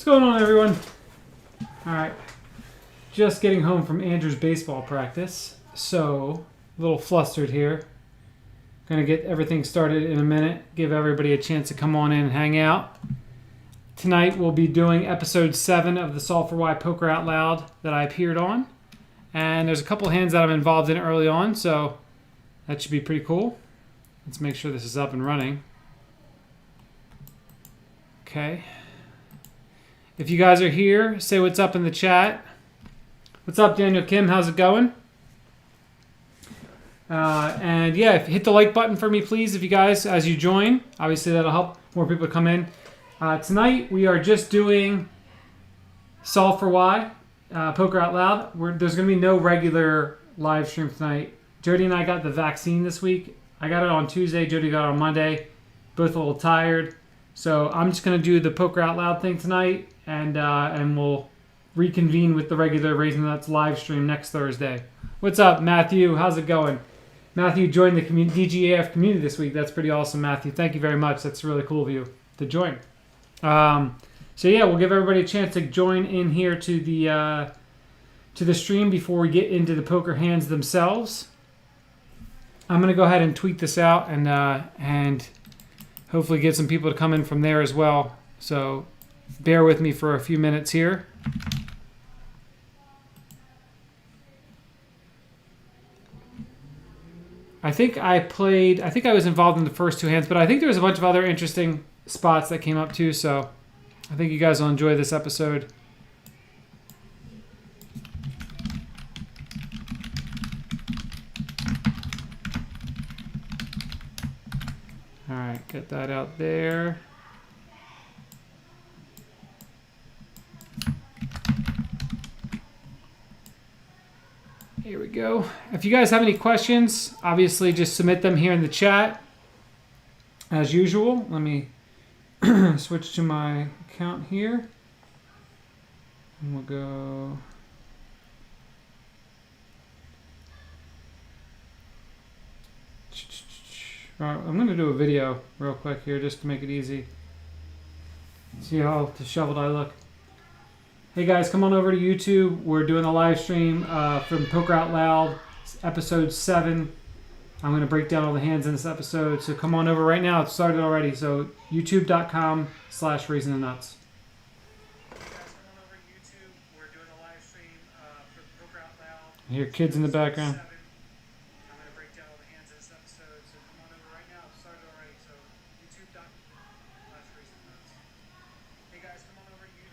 What's going on, everyone? All right, just getting home from Andrew's baseball practice, so a little flustered here. Gonna get everything started in a minute, give everybody a chance to come on in and hang out. Tonight we'll be doing episode 7 of the Solve for Why Poker Out Loud that I appeared on. And there's a couple hands that I'm involved in early on, so that should be pretty cool. Let's make sure this is up and running. Okay. If you guys are here, say what's up in the chat. What's up, Daniel Kim? How's it going? And yeah, hit the like button for me, please, if you guys, as you join. Obviously, that'll help more people come in. Tonight, we are just doing Solve for Why, Poker Out Loud. There's going to be no regular live stream tonight. Jody and I got the vaccine this week. I got it on Tuesday. Jody got it on Monday. Both a little tired. So I'm just going to do the Poker Out Loud thing tonight, and we'll reconvene with the regular Raising Nuts live stream next Thursday. What's up, Matthew? How's it going? Matthew joined the DGAF community this week. That's pretty awesome, Matthew. Thank you very much. That's really cool of you to join. So yeah, we'll give everybody a chance to join in here to the stream before we get into the poker hands themselves. I'm going to go ahead and tweet this out and hopefully get some people to come in from there as well. So bear with me for a few minutes here. I think I was involved in the first 2 hands, but I think there was a bunch of other interesting spots that came up too, so I think you guys will enjoy this episode. All right, get that out there. Here we go. If you guys have any questions, obviously just submit them here in the chat. As usual, let me switch to my account here. And we'll go... All right, I'm going to do a video real quick here just to make it easy. See how disheveled I look. Hey guys, come on over to YouTube. We're doing a live stream from Poker Out Loud, episode 7. I'm going to break down all the hands in this episode, so come on over right now. It's started already, so youtube.com/raisingthenuts. I hear kids in the background.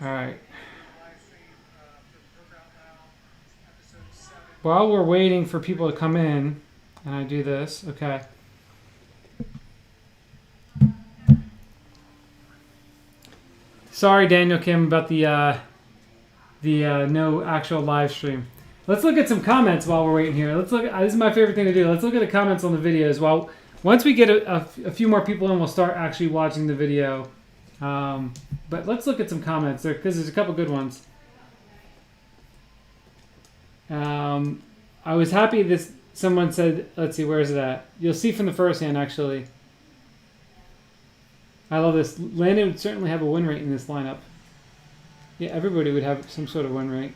All right. While we're waiting for people to come in, and I do this, okay. Sorry, Daniel Kim, about the no actual live stream. Let's look at some comments while we're waiting here. Let's look. This is my favorite thing to do. Let's look at the comments on the videos. Well, once we get a few more people in, we'll start actually watching the video. But let's look at some comments there because there's a couple good ones. I was happy someone said, let's see, where is it at? You'll see from the first hand, actually. I love this. Landon would certainly have a win rate in this lineup. Yeah, everybody would have some sort of win rate.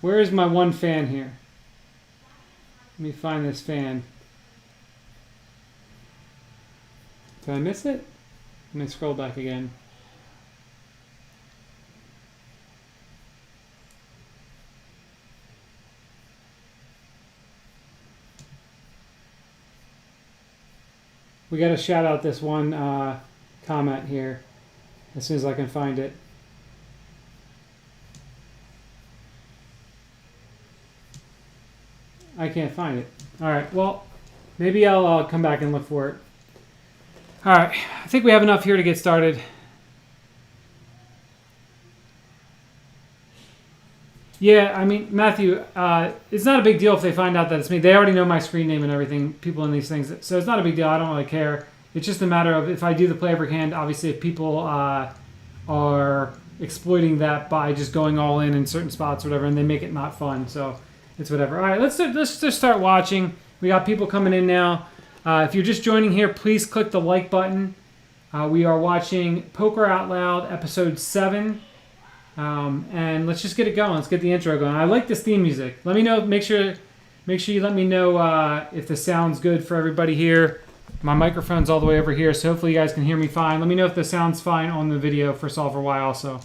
Where is my one fan here? Let me find this fan. Did I miss it? Let me scroll back again. We got to shout out this one comment here as soon as I can find it. I can't find it. All right, well, maybe I'll come back and look for it. All right, I think we have enough here to get started. Yeah, I mean, Matthew, it's not a big deal if they find out that it's me. They already know my screen name and everything, people in these things. So it's not a big deal. I don't really care. It's just a matter of if I do the play every hand, obviously if people are exploiting that by just going all in certain spots or whatever, and they make it not fun. So it's whatever. All right, let's just start watching. We got people coming in now. If you're just joining here, please click the like button. We are watching Poker Out Loud episode 7. And let's just get it going. Let's get the intro going. I like this theme music. Let me know. Make sure you let me know if this sounds good for everybody here. My microphone's all the way over here, so hopefully you guys can hear me fine. Let me know if this sounds fine on the video for Solve for Why also.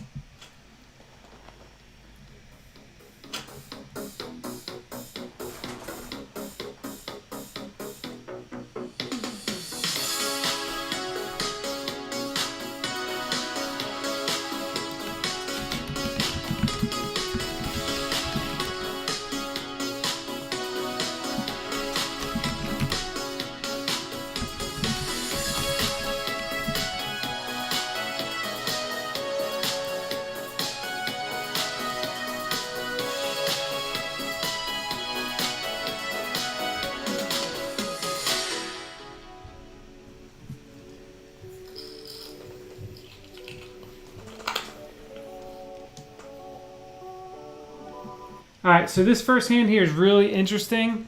All right, so this first hand here is really interesting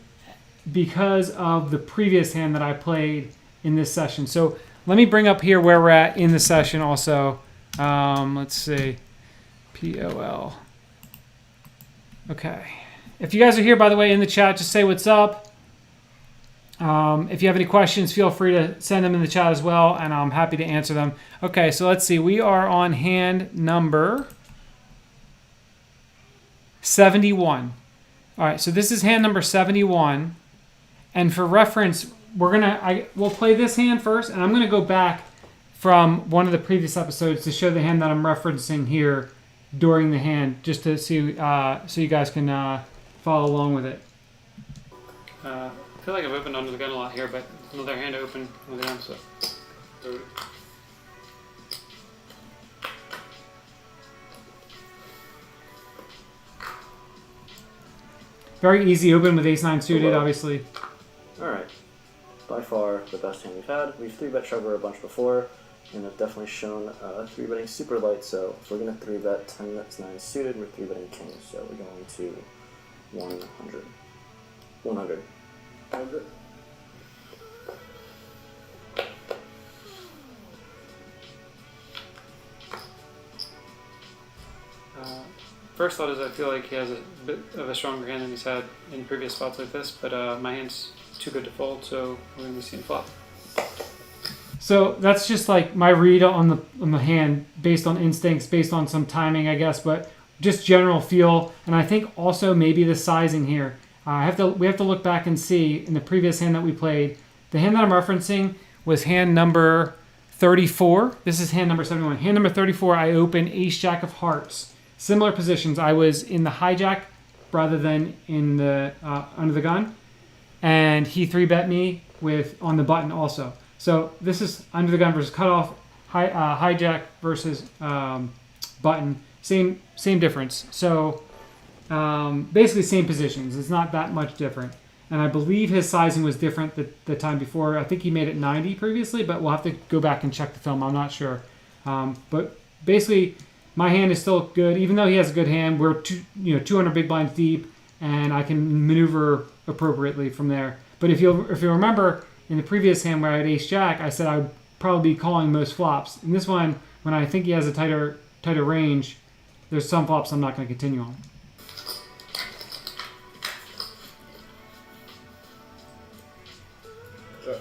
because of the previous hand that I played in this session. So let me bring up here where we're at in the session also. Let's see, POL. Okay. If you guys are here, by the way, in the chat, just say what's up. If you have any questions, feel free to send them in the chat as well, and I'm happy to answer them. Okay, so let's see. We are on hand number 71. All right, so this is hand number 71. And for reference, we'll play this hand first, and I'm gonna go back from one of the previous episodes to show the hand that I'm referencing here during the hand, just to see so you guys can follow along with it. I feel like I've opened under the gun a lot here, but another hand to open with the gun, so. Very easy open with ace-9 suited, obviously. Alright. By far the best hand we've had. We've 3-bet Trevor a bunch before, and have definitely shown 3-betting super light, so if we're going to 3-bet 10 that's 9 suited, we're 3-betting kings, so we're going to 100. 100. 100. First thought is I feel like he has a bit of a stronger hand than he's had in previous spots like this, but my hand's too good to fold, so we're going to be seeing flop. So that's just like my read on the hand, based on instincts, based on some timing, I guess, but just general feel, and I think also maybe the sizing here. We have to look back and see in the previous hand that we played. The hand that I'm referencing was hand number 34. This is hand number 71. Hand number 34, I opened ace-jack of hearts. Similar positions. I was in the hijack rather than in the under the gun, and he 3-bet me with on the button also. So this is under the gun versus cutoff, hijack versus button. Same difference. So basically same positions. It's not that much different. And I believe his sizing was different the time before. I think he made it 90 previously, but we'll have to go back and check the film. I'm not sure. But basically, my hand is still good, even though he has a good hand. We're 200 big blinds deep, and I can maneuver appropriately from there. But if you remember in the previous hand where I had ace jack, I said I would probably be calling most flops. In this one, when I think he has a tighter range, there's some flops I'm not going to continue on. Sure.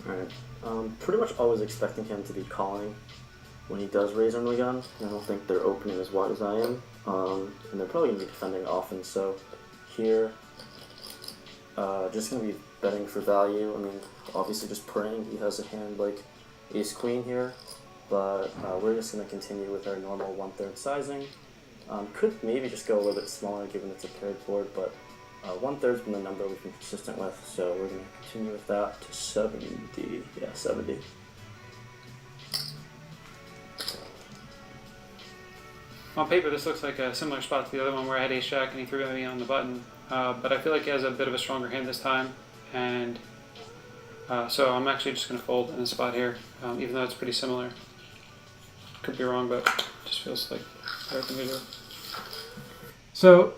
All right. Pretty much always expecting him to be calling when he does raise under the gun. I don't think they're opening as wide as I am, and they're probably going to be defending often. So here, just going to be betting for value. I mean, obviously just praying he has a hand like ace queen here, but we're just going to continue with our normal 1/3 sizing. Could maybe just go a little bit smaller given it's a paired board, but 1/3's been the number we've been consistent with, so we're going to continue with that to 70. Yeah, 70. On paper, this looks like a similar spot to the other one where I had ace-jack and he threw me on the button. But I feel like he has a bit of a stronger hand this time, and so I'm actually just going to fold in this spot here, even though it's pretty similar. Could be wrong, but it just feels like the right thing to do. So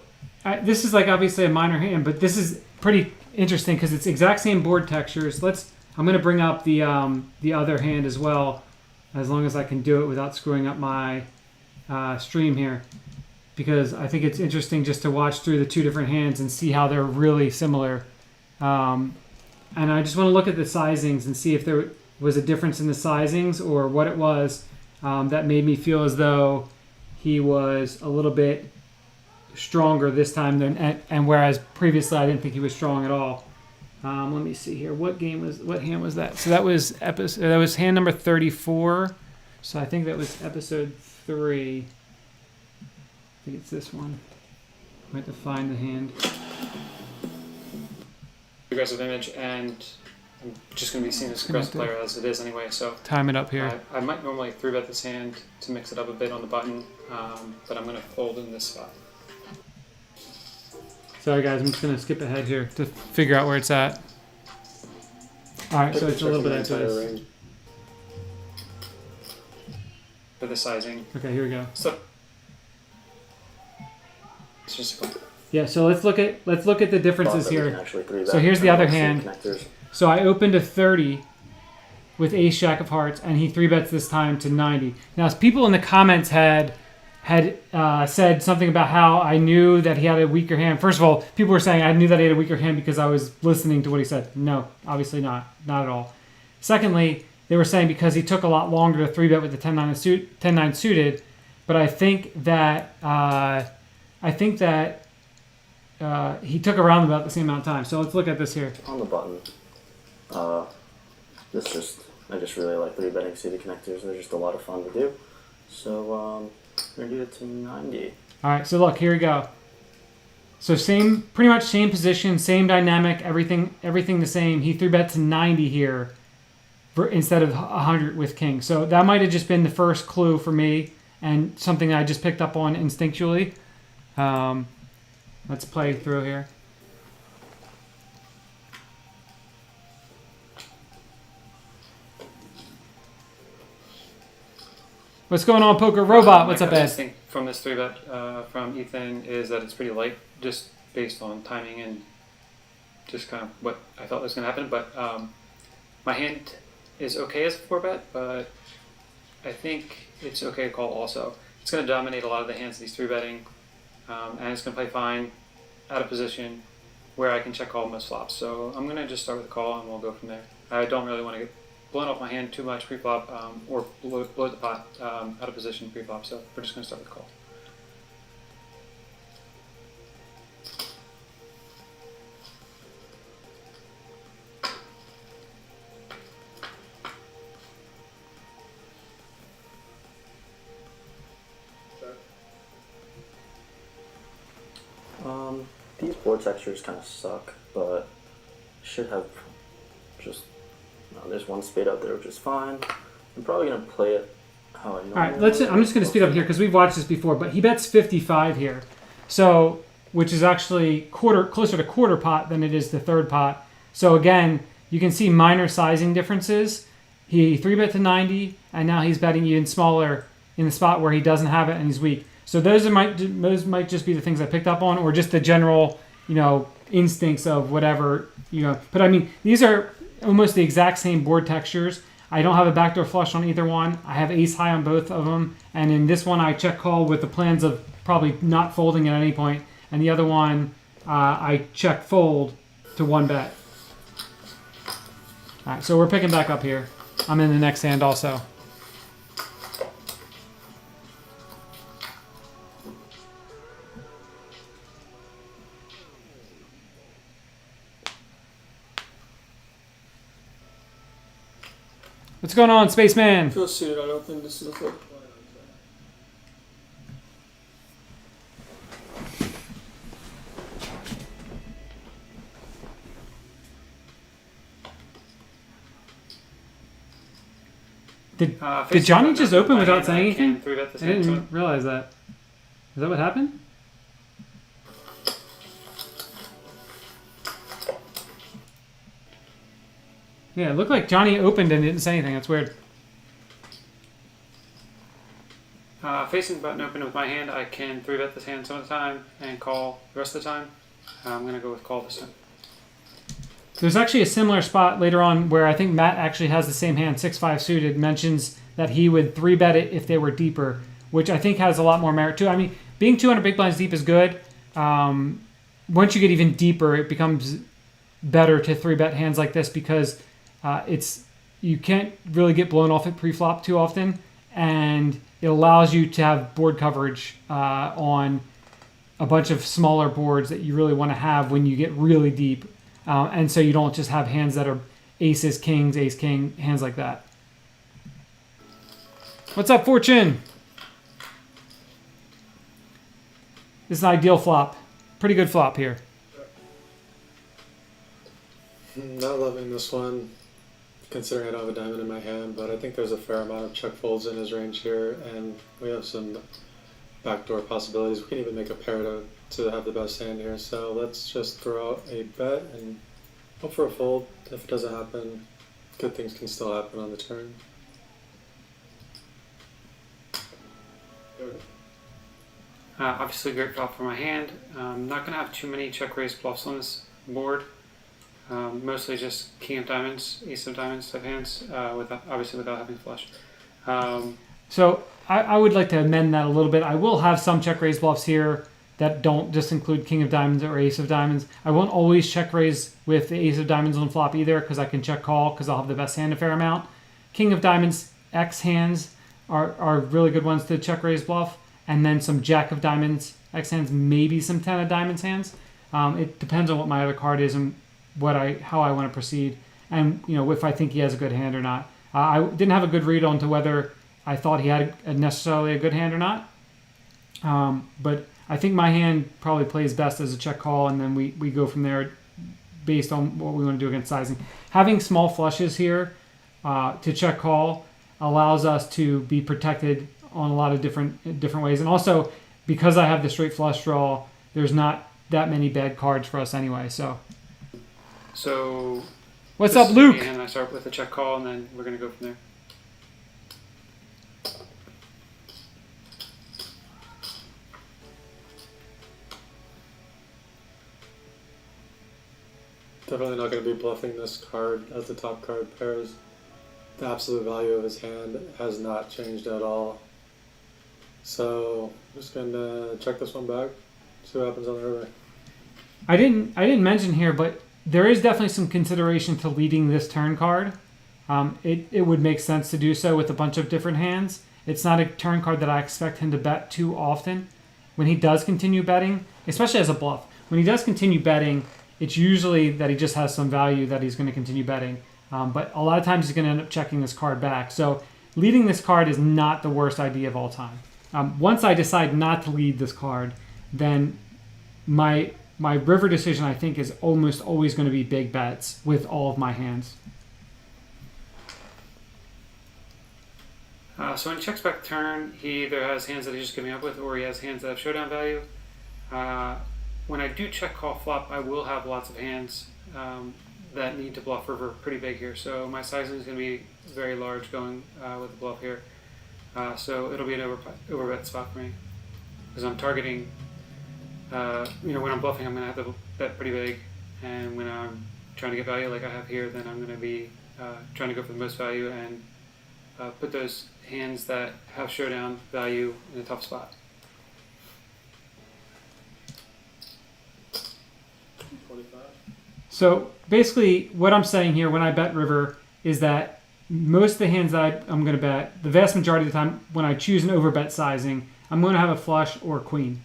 this is like obviously a minor hand, but this is pretty interesting because it's exact same board textures. Let's I'm going to bring up the other hand as well, as long as I can do it without screwing up my stream here, because I think it's interesting just to watch through the two different hands and see how they're really similar. And I just want to look at the sizings and see if there was a difference in the sizings or what it was that made me feel as though he was a little bit stronger this time than, and whereas previously I didn't think he was strong at all. Let me see here. What hand was that? So that was hand number 34. So I think that was episode 3. I think it's this one. I have to find the hand. Aggressive image, and I'm just going to be seeing this aggressive player as it is anyway. So time it up here. I might normally 3-bet this hand to mix it up a bit on the button, but I'm going to fold in this spot. Sorry guys, I'm just going to skip ahead here to figure out where it's at. Alright, so it's a little bit after this. For the sizing. Okay, here we go. So it's just yeah, so let's look at the differences here. So here's the other hand. So I opened a 30 with ace jack of hearts, and he 3-bets this time to 90. Now, people in the comments had said something about how I knew that he had a weaker hand. First of all, people were saying I knew that he had a weaker hand because I was listening to what he said. No, obviously not at all. Secondly, they were saying because he took a lot longer to 3-bet with the 10-9 suited, but I think that he took around about the same amount of time. So let's look at this here. On the button, I just really like 3-betting suited connectors. They're just a lot of fun to do. So we're gonna do it to 90. All right. So look, here we go. So pretty much same position, same dynamic, everything the same. He 3-bet to 90 here, instead of 100 with king. So that might have just been the first clue for me, and something I just picked up on instinctually. Let's play through here. What's going on, Poker Robot? What's up, Ed? Thing from this 3-bet from Ethan is that it's pretty light, just based on timing and just kind of what I thought was going to happen. But my hand is okay as a 4-bet, but I think it's okay to call also. It's going to dominate a lot of the hands that he's 3-betting. And it's going to play fine out of position where I can check call most flops. So I'm going to just start with a call and we'll go from there. I don't really want to get blown off my hand too much pre-flop or blow the pot out of position pre-flop. So we're just going to start with a call. These board textures kind of suck, but should have just, there's one spade out there which is fine. I'm probably going to play it how I normally. Alright, I'm just going to speed up here because we've watched this before, but he bets 55 here. So, which is actually closer to quarter pot than it is the third pot. So again, you can see minor sizing differences. He 3-bet to 90, and now he's betting even smaller in the spot where he doesn't have it and he's weak. So those might just be the things I picked up on, or just the general, instincts of whatever, But I mean, these are almost the exact same board textures. I don't have a backdoor flush on either one. I have ace high on both of them, and in this one I check call with the plans of probably not folding at any point, and the other one I check fold to 1-bet. All right, so we're picking back up here. I'm in the next hand also. What's going on, Spaceman? I feel suited. I don't think this is a flip. Did Johnny just open without saying anything? I didn't realize that. Is that what happened? Yeah, it looked like Johnny opened and didn't say anything. That's weird. Facing the button open with my hand, I can 3-bet this hand some of the time and call the rest of the time. I'm going to go with call this time. There's actually a similar spot later on where I think Matt actually has the same hand, 6-5 suited, mentions that he would 3-bet it if they were deeper, which I think has a lot more merit too. I mean, being 200 big blinds deep is good. Once you get even deeper, it becomes better to 3-bet hands like this because you can't really get blown off at pre-flop too often, and it allows you to have board coverage on a bunch of smaller boards that you really want to have when you get really deep. And so you don't just have hands that are aces, kings, ace, king, hands like that. What's up, Fortune? This is an ideal flop. Pretty good flop here. Not loving this one, considering I don't have a diamond in my hand, but I think there's a fair amount of check folds in his range here, and we have some backdoor possibilities. We can even make a pair to have the best hand here, so let's just throw out a bet and hope for a fold. If it doesn't happen, good things can still happen on the turn. Obviously great flop for my hand. I'm not going to have too many check raise bluffs on this board. Mostly just king of diamonds, ace of diamonds type hands, obviously without having flush. So I would like to amend that a little bit. I will have some check raise bluffs here that don't just include king of diamonds or ace of diamonds. I won't always check raise with the ace of diamonds on flop either because I can check call because I'll have the best hand a fair amount. King of diamonds X hands are really good ones to check raise bluff. And then some jack of diamonds X hands, maybe some 10 of diamonds hands. It depends on what my other card is and how I want to proceed, and if I think he has a good hand or not. I didn't have a good read on to whether I thought he had necessarily a good hand or not. But I think my hand probably plays best as a check call, and then we go from there based on what we want to do against sizing. Having small flushes here to check call allows us to be protected on a lot of different ways, and also because I have the straight flush draw, there's not that many bad cards for us anyway. So what's up, Luke? And I start with a check call, and then we're gonna go from there. Definitely not going to be bluffing this card as the top card pairs. The absolute value of his hand has not changed at all. So I'm just going to check this one back, see what happens on the river. I didn't mention here, but there is definitely some consideration to leading this turn card. It would make sense to do so with a bunch of different hands. It's not a turn card that I expect him to bet too often. When he does continue betting, especially as a bluff, when he does continue betting, it's usually that he just has some value that he's going to continue betting. But a lot of times he's going to end up checking this card back. So leading this card is not the worst idea of all time. Once I decide not to lead this card, then my river decision, I think, is almost always going to be big bets with all of my hands. So when he checks back turn, he either has hands that he's just giving up with, or he has hands that have showdown value. When I do check call flop, I will have lots of hands that need to bluff river pretty big here. So my sizing is going to be very large going with the bluff here. So it'll be an overbet spot for me because I'm targeting. When I'm bluffing, I'm going to have to bet pretty big, and when I'm trying to get value like I have here, then I'm going to be trying to go for the most value and put those hands that have showdown value in a tough spot. So basically what I'm saying here when I bet river is that most of the hands that I'm going to bet, the vast majority of the time when I choose an overbet sizing, I'm going to have a flush or a queen.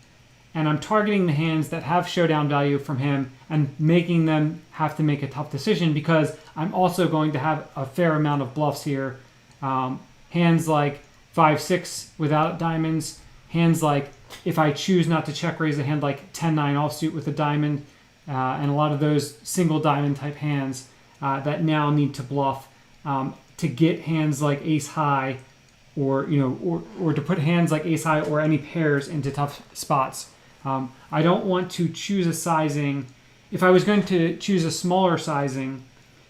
And I'm targeting the hands that have showdown value from him and making them have to make a tough decision because I'm also going to have a fair amount of bluffs here. Hands like 5-6 without diamonds. Hands like, if I choose not to check raise, a hand like 10-9 offsuit with a diamond. And a lot of those single diamond type hands that now need to bluff to get hands like ace high or to put hands like ace high or any pairs into tough spots. I don't want to choose a sizing. If I was going to choose a smaller sizing,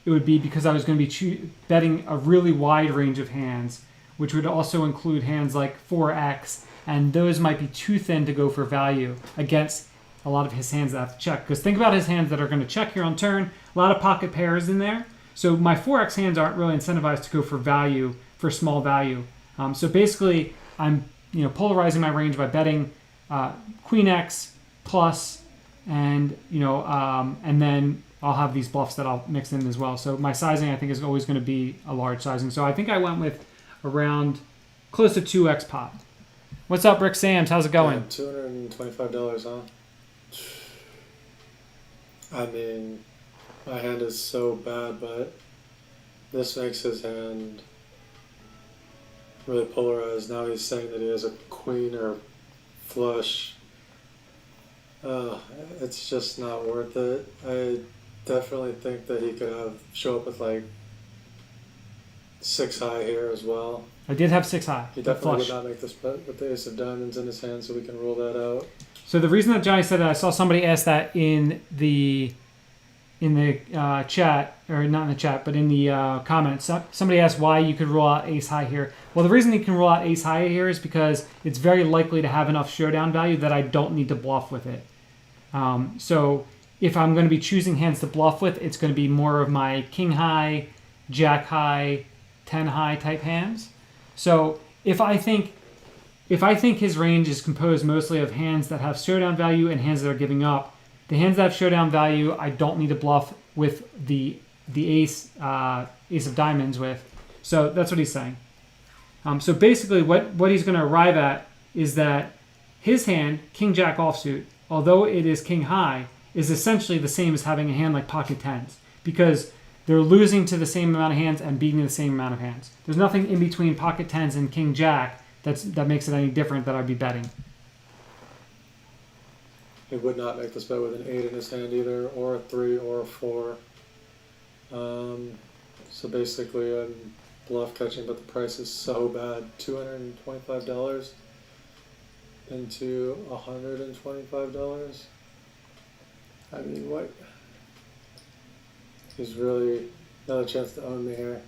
it would be because I was going to be betting a really wide range of hands, which would also include hands like 4x, and those might be too thin to go for value against a lot of his hands that have to check. Because think about his hands that are going to check here on turn. A lot of pocket pairs in there. So my 4x hands aren't really incentivized to go for value, for small value. So basically, I'm polarizing my range by betting Queen X plus, and and then I'll have these bluffs that I'll mix in as well. So my sizing, I think, is always going to be a large sizing. So I think I went with around close to 2x pot. What's up, Rick Sams? How's it going? $225, huh? I mean, my hand is so bad, but this makes his hand really polarized. Now he's saying that he has a queen or flush. It's just not worth it. I definitely think that he could show up with like 6 high here as well. I did have 6 high. He definitely would not make this bet with the ace of diamonds in his hand, so we can rule that out. So the reason that Johnny said that, I saw somebody ask that in the chat, or not in the chat, but in the comments. Somebody asked why you could rule out ace high here. Well, the reason you can rule out ace high here is because it's very likely to have enough showdown value that I don't need to bluff with it. So if I'm going to be choosing hands to bluff with, it's going to be more of my king high, jack high, 10 high type hands. So if I think his range is composed mostly of hands that have showdown value and hands that are giving up, the hands that have showdown value, I don't need to bluff with the ace of diamonds with. So that's what he's saying. So basically what he's going to arrive at is that his hand, king jack offsuit, although it is king high, is essentially the same as having a hand like pocket tens, because they're losing to the same amount of hands and beating the same amount of hands. There's nothing in between pocket tens and king jack that makes it any different that I'd be betting. He would not make this bet with an 8 in his hand either, or a 3 or a 4. So basically I'm bluff catching, but the price is so bad. $225 into $125. I mean, what? He's really another chance to own me here.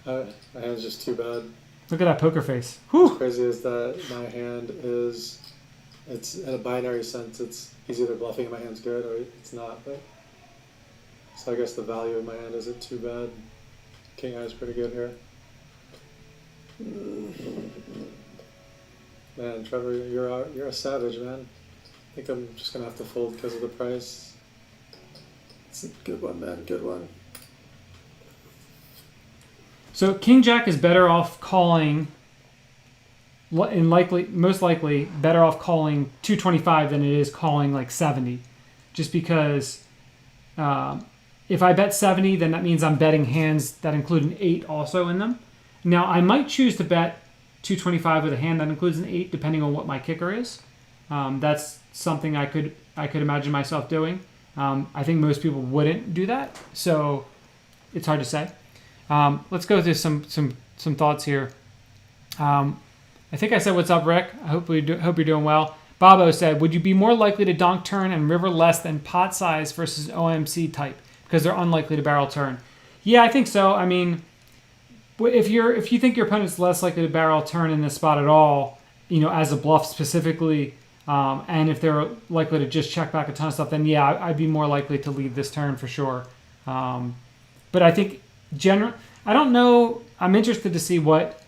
My hand's just too bad. Look at that poker face. Whew. What's crazy is that my hand is, it's in a binary sense, he's either bluffing and my hand's good or it's not. But so I guess the value of my hand isn't too bad. King Eye is pretty good here. Man, Trevor, you're a savage, man. I think I'm just gonna have to fold because of the price. It's a good one, man. Good one. So king jack is better off calling, most likely better off calling 225 than it is calling like 70, just because if I bet 70, then that means I'm betting hands that include an 8 also in them. Now I might choose to bet 225 with a hand that includes an 8, depending on what my kicker is. That's something I could imagine myself doing. I think most people wouldn't do that, so it's hard to say. Let's go through some thoughts here. I think I said, what's up, Rick? I hope you're doing well. Bobo said, would you be more likely to donk turn and river less than pot size versus OMC type? Because they're unlikely to barrel turn. Yeah, I think so. I mean, if you think your opponent's less likely to barrel turn in this spot at all, as a bluff specifically, and if they're likely to just check back a ton of stuff, then yeah, I'd be more likely to lead this turn for sure. But I think I don't know. I'm interested to see what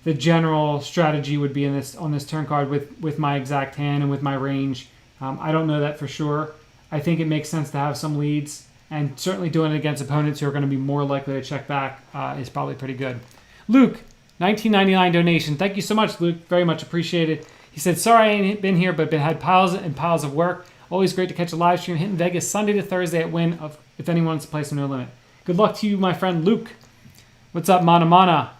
the general strategy would be on this turn card with my exact hand and with my range. I don't know that for sure. I think it makes sense to have some leads, and certainly doing it against opponents who are going to be more likely to check back is probably pretty good. Luke, $19.99 donation. Thank you so much, Luke. Very much appreciated. He said, sorry I ain't been here, but had piles and piles of work. Always great to catch a live stream hitting Vegas Sunday to Thursday at Win if anyone wants to play some No Limit. Good luck to you, my friend Luke. What's up, Mana Mana?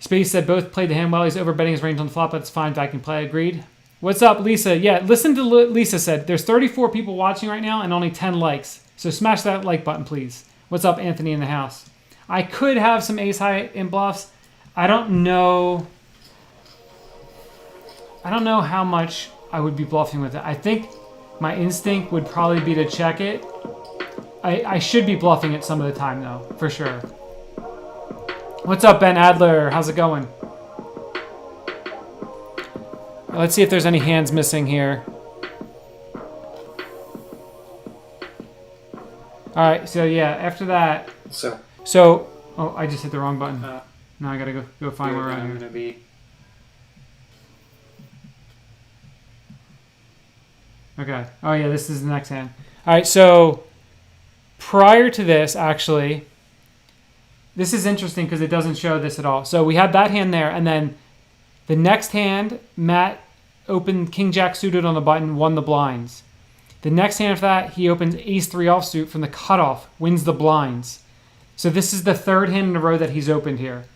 Space said both played the hand well. He's overbetting his range on the flop. That's fine. Back and play. Agreed. What's up, Lisa? Yeah, listen to Lisa said. There's 34 people watching right now and only 10 likes. So smash that like button, please. What's up, Anthony in the house? I could have some ace high in bluffs. I don't know how much I would be bluffing with it. I think my instinct would probably be to check it. I should be bluffing it some of the time, though, for sure. What's up, Ben Adler? How's it going? All Let's see if there's any hands missing here. All right, so yeah, after that, So, oh, I just hit the wrong button. Now I gotta go find where I'm I'm going here. to be. Okay. Oh yeah, this is the next hand. All right, so prior to this, actually, this is interesting because it doesn't show this at all. So we had that hand there, and then the next hand, Matt opened King Jack suited on the button, won the blinds. The next hand after that, he opens Ace 3 offsuit from the cutoff, wins the blinds. So this is the third hand in a row that he's opened here.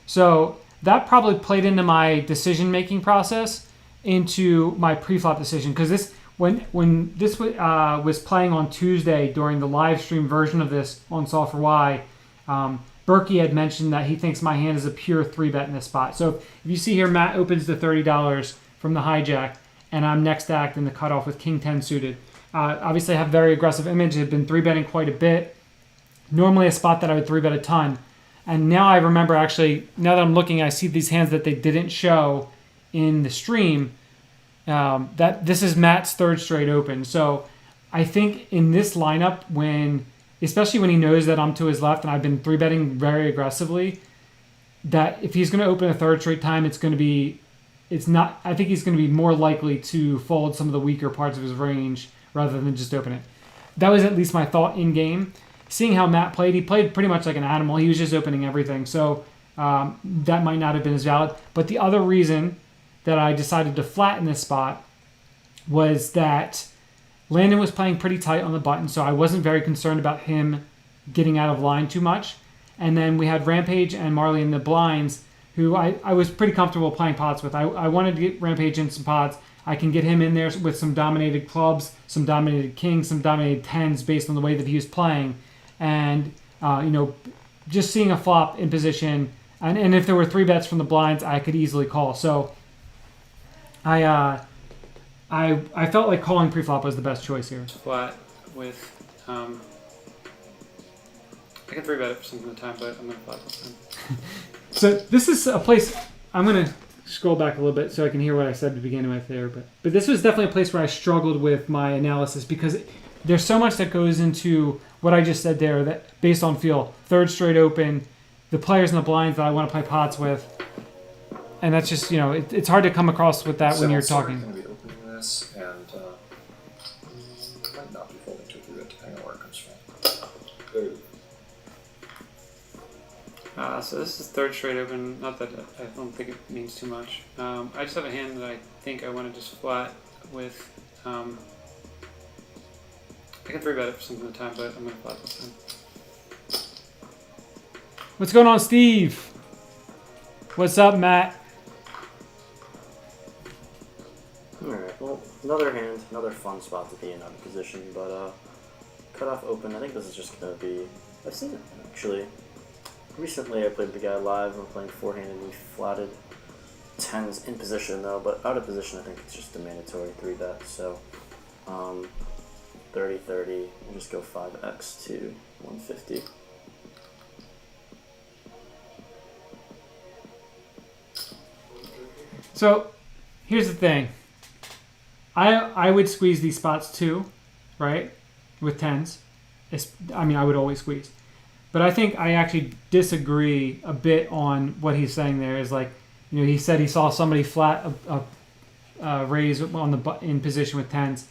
So that probably played into my decision-making process, into my pre-flop decision, because this when this was playing on Tuesday during the live stream version of this on Solve for Why, Berkey had mentioned that he thinks my hand is a pure 3-bet in this spot. So if you see here, Matt opens the $30 from the hijack, and I'm next act in the cutoff with King 10 suited. Obviously, I have very aggressive image. I've been 3-betting quite a bit. Normally a spot that I would 3-bet a ton. And now I remember, actually, now that I'm looking, I see these hands that they didn't show in the stream. That this is Matt's third straight open. So I think in this lineup, especially when he knows that I'm to his left and I've been 3-betting very aggressively, that if he's going to open a third straight time, I think he's going to be more likely to fold some of the weaker parts of his range rather than just open it. That was at least my thought in game. Seeing how Matt played, he played pretty much like an animal. He was just opening everything. So that might not have been as valid. But the other reason that I decided to flatten this spot was that Landon was playing pretty tight on the button, so I wasn't very concerned about him getting out of line too much. And then we had Rampage and Marle in the blinds, who I was pretty comfortable playing pots with. I wanted to get Rampage in some pots. I can get him in there with some dominated clubs, some dominated kings, some dominated tens based on the way that he was playing. And, just seeing a flop in position, and if there were 3-bets from the blinds, I could easily call. So I felt like calling pre-flop was the best choice here. Flat with, I can 3-bet it for something at the time, but I'm going to flat this time. So this is a place, I'm going to scroll back a little bit so I can hear what I said to begin with there. But this was definitely a place where I struggled with my analysis because there's so much that goes into what I just said there, that based on feel, third straight open, the players in the blinds that I want to play pots with. And that's just, it's hard to come across with that when you're talking. I'm going to be opening this, and might not be folding to do it, depending on where it comes from. So this is third straight open. Not that I don't think it means too much. I just have a hand that I think I want to just flat with. I can 3-bet it for something at the time, but I'm going to flat this time. What's going on, Steve? What's up, Matt? Alright, well, another fun spot to be in out of position, but cutoff open, I think this is just going to be, I've seen it actually. Recently I played the guy live, I'm playing forehand and he flatted 10s in position though, but out of position I think it's just a mandatory 3-bet, so 30-30, we'll just go 5x to 150. So here's the thing. I would squeeze these spots too, right? With 10s. I would always squeeze. But I think I actually disagree a bit on what he's saying there. Is like, he said he saw somebody flat a raise in position with 10s.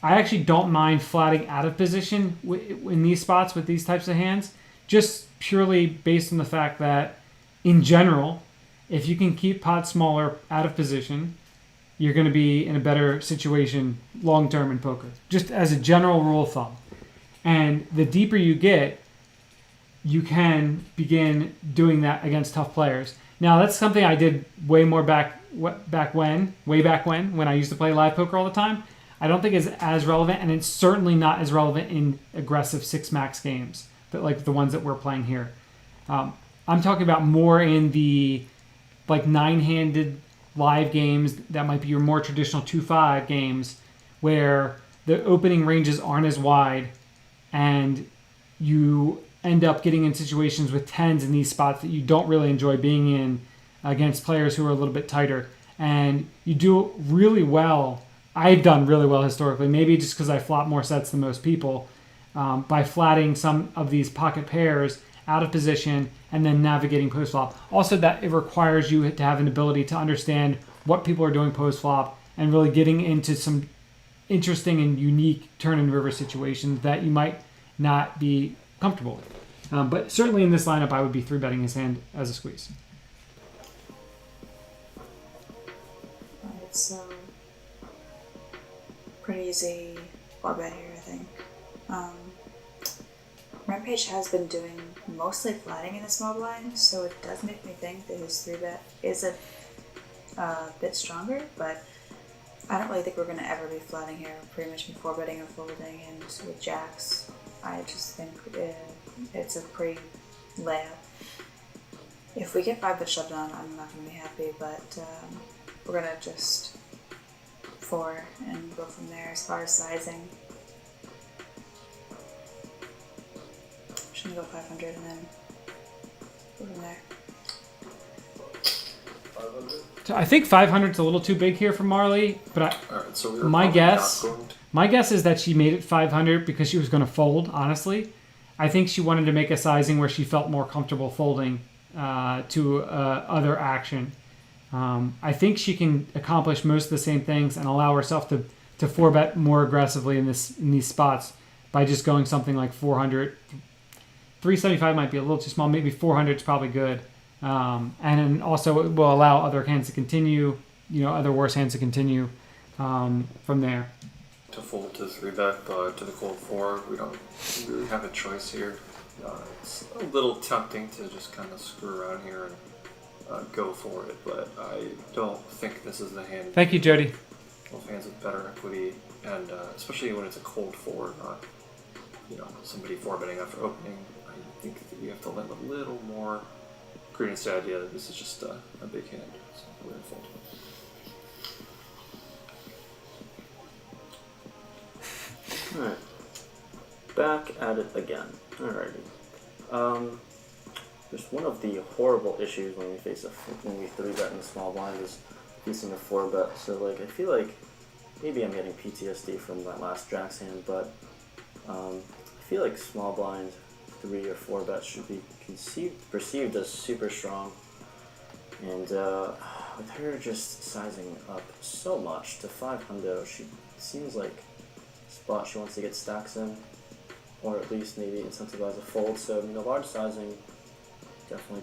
I actually don't mind flatting out of position in these spots with these types of hands, just purely based on the fact that, in general, if you can keep pots smaller out of position, you're going to be in a better situation long term in poker, just as a general rule of thumb. And the deeper you get, you can begin doing that against tough players. Now, that's something I did way back when I used to play live poker all the time. I don't think it's as relevant, and it's certainly not as relevant in aggressive 6-max games, but like the ones that we're playing here. I'm talking about more in the 9-handed live games that might be your more traditional 2-5 games where the opening ranges aren't as wide and you end up getting in situations with 10s in these spots that you don't really enjoy being in against players who are a little bit tighter. and you do really well. I've done really well historically, maybe just because I flop more sets than most people, by flatting some of these pocket pairs out of position and then navigating post flop. Also, that it requires you to have an ability to understand what people are doing post flop and really getting into some interesting and unique turn and river situations that you might not be comfortable with. But certainly in this lineup, I would be 3-betting his hand as a squeeze. Alright, so pretty easy 4-bet here, I think. Rampage has been doing mostly flatting in the small blind, so it does make me think that his 3-bet is a bit stronger, but I don't really think we're going to ever be flatting here. Pretty much be 4-betting or folding, and with jacks, I just think it's a pretty layup. If we get 5-bet shoved on, I'm not going to be happy, but we're going to just 4 and go from there. As far as sizing, I'm just going to go 500 and then go from there. So I think 500 is a little too big here for Marley, but Alright, so we my guess is that she made it 500 because she was going to fold, honestly. I think she wanted to make a sizing where she felt more comfortable folding to other action. I think she can accomplish most of the same things and allow herself to 4-bet more aggressively in these spots by just going something like 400. 375 might be a little too small. Maybe 400 is probably good. And also it will allow other hands to continue, other worse hands to continue from there. To fold to 3-bet, but to the cold 4, we don't really have a choice here. It's a little tempting to just kind of screw around here and go for it, but I don't think this is the hand. Thank you, Jody. Both hands with better equity, and especially when it's a cold 4, not somebody 4-betting after opening. I think that we have to lend a little more credence to the idea that this is just a big hand, so we're going to fold. Alright. Back at it again. Alrighty. Just one of the horrible issues when we 3-bet in the small blind is facing a 4-bet. So I feel like maybe I'm getting PTSD from that last Jack's hand, but I feel like small blind 3 or 4 bets should be perceived as super strong, and with her just sizing up so much to 500, she seems like a spot she wants to get stacks in, or at least maybe incentivize a fold. So the large sizing definitely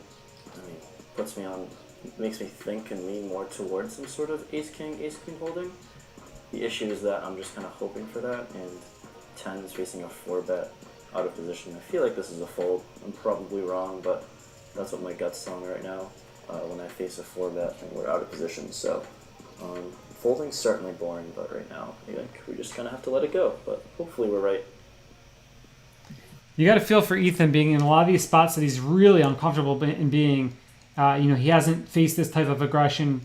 makes me think and lean more towards some sort of ace queen holding. The issue is that I'm just kind of hoping for that, and 10 is facing a 4-bet out of position. I feel like this is a fold. I'm probably wrong, but that's what my gut's telling me right now when I face a 4-bet and we're out of position. So folding's certainly boring, but right now I think we just kind of have to let it go, but hopefully we're right. You got to feel for Ethan being in a lot of these spots that he's really uncomfortable in being. He hasn't faced this type of aggression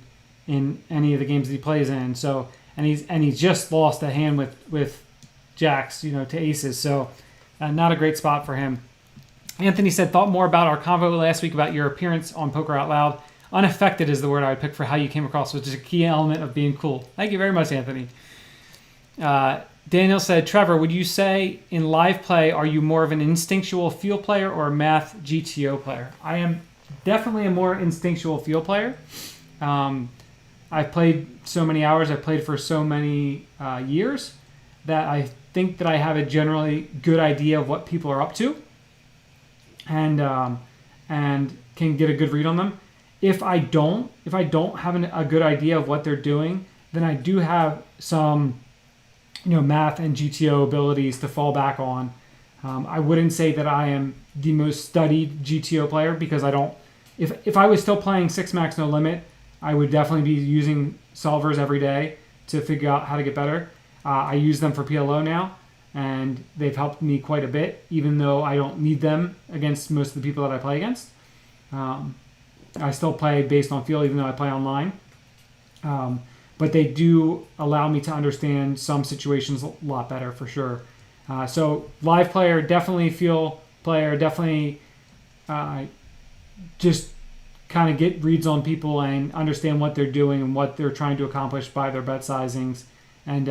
in any of the games that he plays in. So and he's just lost a hand with jacks, to aces. So not a great spot for him. Anthony said, thought more about our convo last week about your appearance on Poker Out Loud. Unaffected is the word I would pick for how you came across, which is a key element of being cool. Thank you very much, Anthony. Daniel said, Trevor, would you say in live play, are you more of an instinctual feel player or a math GTO player? I am definitely a more instinctual feel player. I've played so many hours, I've played for so many years that I think that I have a generally good idea of what people are up to, and can get a good read on them. If I don't have a good idea of what they're doing, then I do have some, math and GTO abilities to fall back on. I wouldn't say that I am the most studied GTO player because I don't. If I was still playing 6 max no limit, I would definitely be using solvers every day to figure out how to get better. I use them for PLO now, and they've helped me quite a bit, even though I don't need them against most of the people that I play against. I still play based on feel, even though I play online. But they do allow me to understand some situations a lot better, for sure. So live player, definitely feel player, definitely just kind of get reads on people and understand what they're doing and what they're trying to accomplish by their bet sizings, and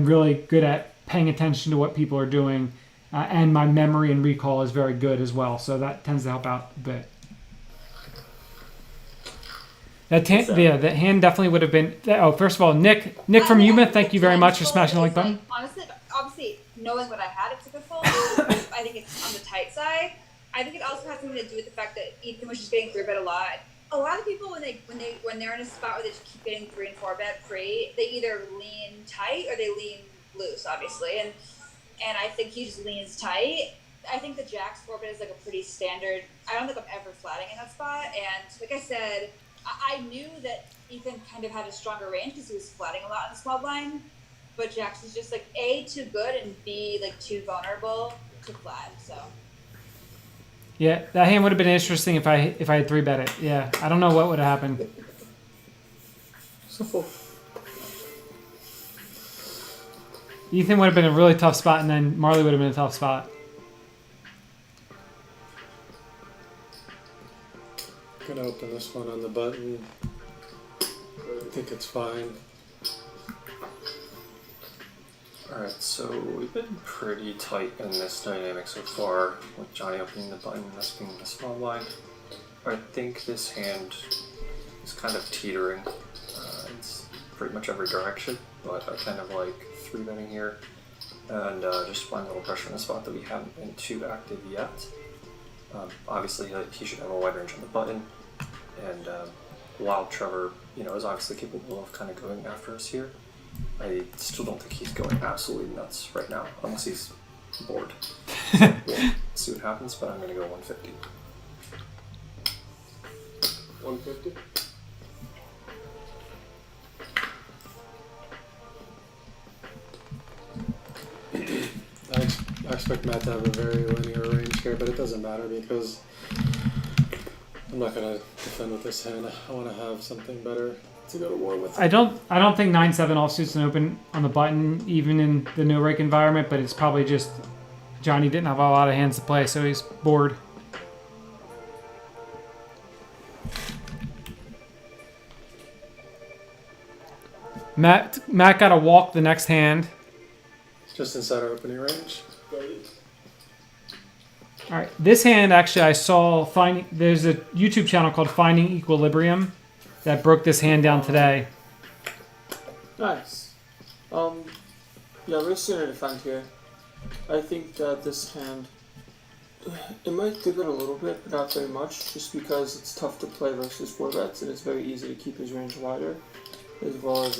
really good at paying attention to what people are doing. And my memory and recall is very good as well, so that tends to help out a bit. That hand definitely would have been. Oh, first of all, Nick from Yuma, thank you very much for smashing the like button. Honestly, obviously, knowing what I had, it took a fold. I think it's on the tight side. I think it also has something to do with the fact that Ethan was just getting 3-bet a lot. A lot of people, when they're in a spot where they just keep getting 3 and 4-bet free, they either lean tight or they lean loose, obviously. And I think he just leans tight. I think the Jack's 4-bet is like a pretty standard. I don't think I'm ever flatting in that spot. And like I said, I knew that Ethan kind of had a stronger range because he was flatting a lot in the small blind. But Jack's is just like A, too good, and B, like too vulnerable to flat. So. Yeah, that hand would have been interesting if I had 3-bet it. Yeah, I don't know what would have happened. So Ethan would have been a really tough spot, and then Marley would have been a tough spot. Gonna open this one on the button. I think it's fine. Alright, so we've been pretty tight in this dynamic so far, with Johnny opening the button and us being the small blind. I think this hand is kind of teetering. It's pretty much every direction, but I kind of like 3-betting here and just applying a little pressure in a spot that we haven't been too active yet. Obviously, he should have a wide range on the button, and while Trevor, is obviously capable of kind of going after us here, I still don't think he's going absolutely nuts right now, unless he's bored. So we'll see what happens, but I'm going to go 150. 150? I expect Matt to have a very linear range here, but it doesn't matter because I'm not going to defend with this hand. I want to have something better to go to war with. I don't think 9-7 offsuit's an open on the button, even in the no rake environment, but it's probably just Johnny didn't have a lot of hands to play, so he's bored. Matt got to walk the next hand. Just inside our opening range. All right, this hand actually I saw there's a YouTube channel called Finding Equilibrium that broke this hand down today. Nice. Yeah, we're still in a defend here. I think that this hand, it might give it a little bit, but not very much, just because it's tough to play versus 4-bets, and it's very easy to keep his range wider, as well as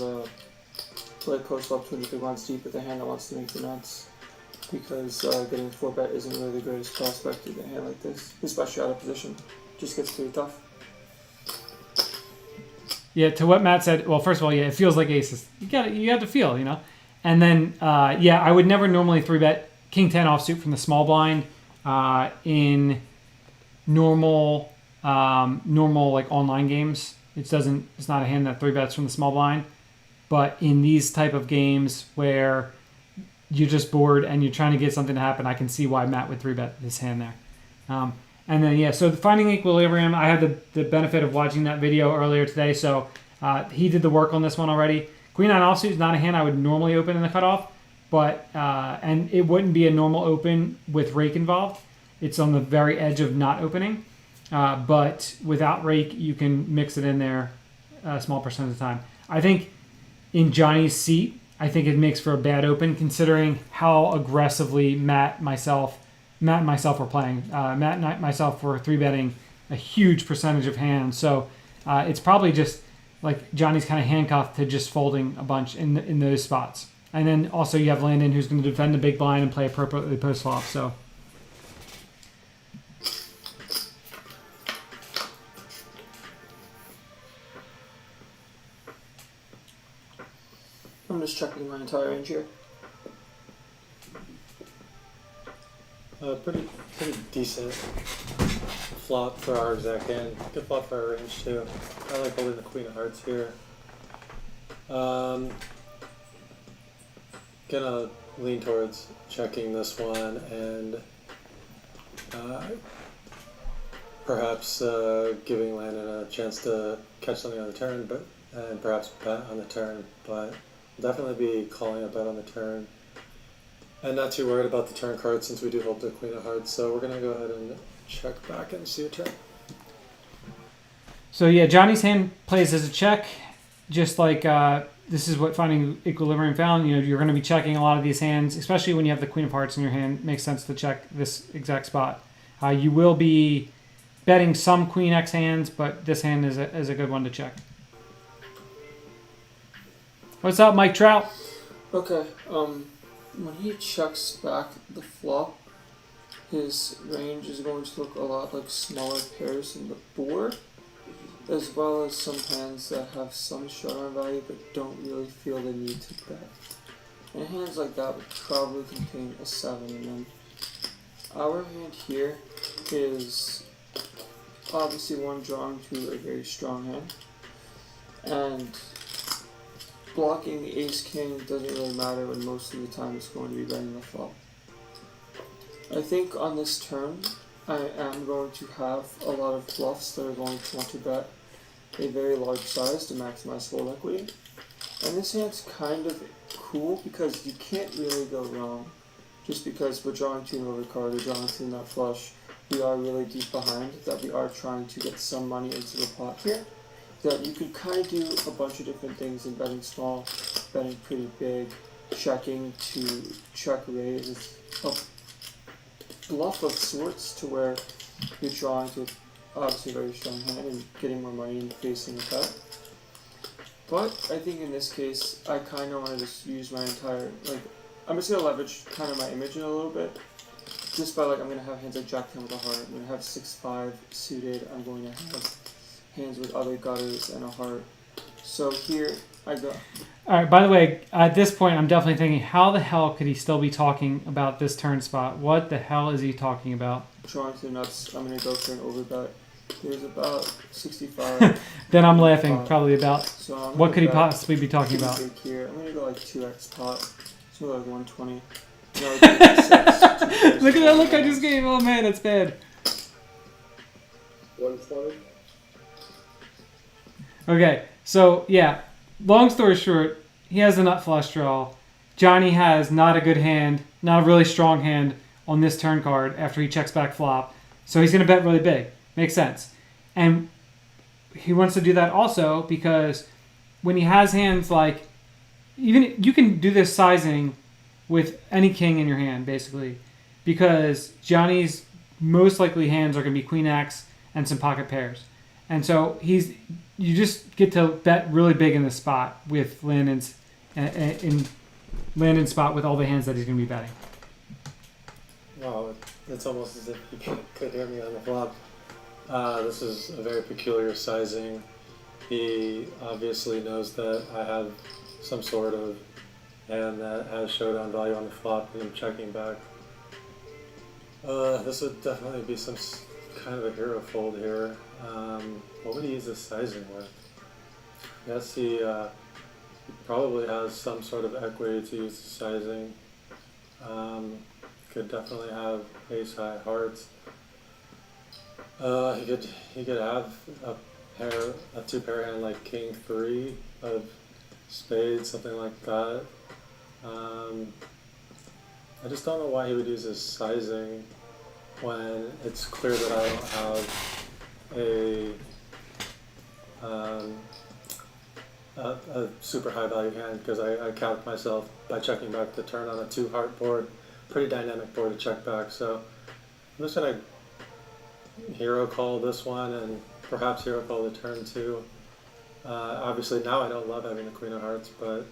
play post-flop 200 big blinds deep with a hand that wants to make the nuts, because getting 4-bet isn't really the greatest prospect with a hand like this, especially out of position. Just gets pretty tough. Yeah, to what Matt said, well, first of all, yeah, it feels like aces. You got to feel, And then, yeah, I would never normally 3-bet King 10 offsuit from the small blind in normal like online games. It's not a hand that 3-bets from the small blind. But in these type of games where you're just bored and you're trying to get something to happen, I can see why Matt would 3-bet this hand there. And then, yeah, so Finding Equilibrium, I had the benefit of watching that video earlier today, so he did the work on this one already. Queen 9 offsuit is not a hand I would normally open in the cutoff, but and it wouldn't be a normal open with rake involved. It's on the very edge of not opening, but without rake, you can mix it in there a small percent of the time. I think in Johnny's seat, I think it makes for a bad open, considering how aggressively Matt and myself were playing. Matt and myself were 3-betting a huge percentage of hands, so it's probably just like Johnny's kind of handcuffed to just folding a bunch in those spots. And then also you have Landon, who's going to defend the big blind and play appropriately post flop. So I'm just checking my entire range here. Pretty decent flop for our exact hand. Good flop for our range too. I like holding the Queen of Hearts here. Gonna lean towards checking this one and perhaps giving Landon a chance to catch something on the turn, and perhaps bet on the turn, but definitely be calling a bet on the turn. And not too worried about the turn card since we do hold the Queen of Hearts, so we're going to go ahead and check back and see a turn. So yeah, Johnny's hand plays as a check, just like this is what Finding Equilibrium found. You know, you're going to be checking a lot of these hands, especially when you have the Queen of Hearts in your hand. It makes sense to check this exact spot. You will be betting some Queen X hands, but this hand is a good one to check. What's up, Mike Trout? Okay, when he checks back the flop, his range is going to look a lot like smaller pairs in the board, as well as some hands that have some showdown value but don't really feel the need to bet. And hands like that would probably contain a 7 in them. Our hand here is obviously one drawing to a very strong hand, and blocking the ace-king doesn't really matter when most of the time it's going to be betting the flop. I think on this turn, I am going to have a lot of bluffs that are going to want to bet a very large size to maximize hold equity. And this hand's kind of cool because you can't really go wrong. Just because we're drawing to an overcard, we're drawing to a nut flush, we are really deep behind, that we are trying to get some money into the pot here. That you could kind of do a bunch of different things in betting small, betting pretty big, checking to check raise. It's a bluff of sorts to where you're drawing to obviously a very strong hand and getting more money and facing the bet. But I think in this case, I kind of want to just use my entire, I'm just going to leverage kind of my image in a little bit. Just by I'm going to have hands like Jack 10 with a heart, I'm going to have 6-5 suited, I'm going to have hands with other gutters and a heart. So here I go. Alright, by the way, at this point I'm definitely thinking, how the hell could he still be talking about this turn spot? What the hell is he talking about? Drawing to the nuts, I'm going to go for an overbet. There's about 65. Then I'm laughing probably about so what could he possibly be talking about? Here. I'm going to go 2x pot. So 120. No, Look at that look I just gave. Oh man, that's bad. 120? Okay, so yeah, long story short, he has a nut flush draw. Johnny has not a good hand, not a really strong hand on this turn card after he checks back flop. So he's going to bet really big. Makes sense. And he wants to do that also because when he has hands like, even you can do this sizing with any king in your hand, basically, because Johnny's most likely hands are going to be Queen X and some pocket pairs. And so you just get to bet really big in the spot with Landon's in Landon's spot with all the hands that he's going to be betting. Wow, it's almost as if you could hear me on the flop. This is a very peculiar sizing. He obviously knows that I have some sort of hand that has showdown value on the flop and I'm checking back. This would definitely be some kind of a hero fold here. What would he use this sizing with? Yes, he probably has some sort of equity to use the sizing. Could definitely have ace high hearts. He could have a two pair hand like king 3 of spades, something like that. I just don't know why he would use his sizing when it's clear that I don't have a super high value hand because I capped myself by checking back the turn on a 2 heart board. Pretty dynamic board to check back, so I'm just gonna hero call this one and perhaps hero call the turn too. Obviously now I don't love having the Queen of Hearts, but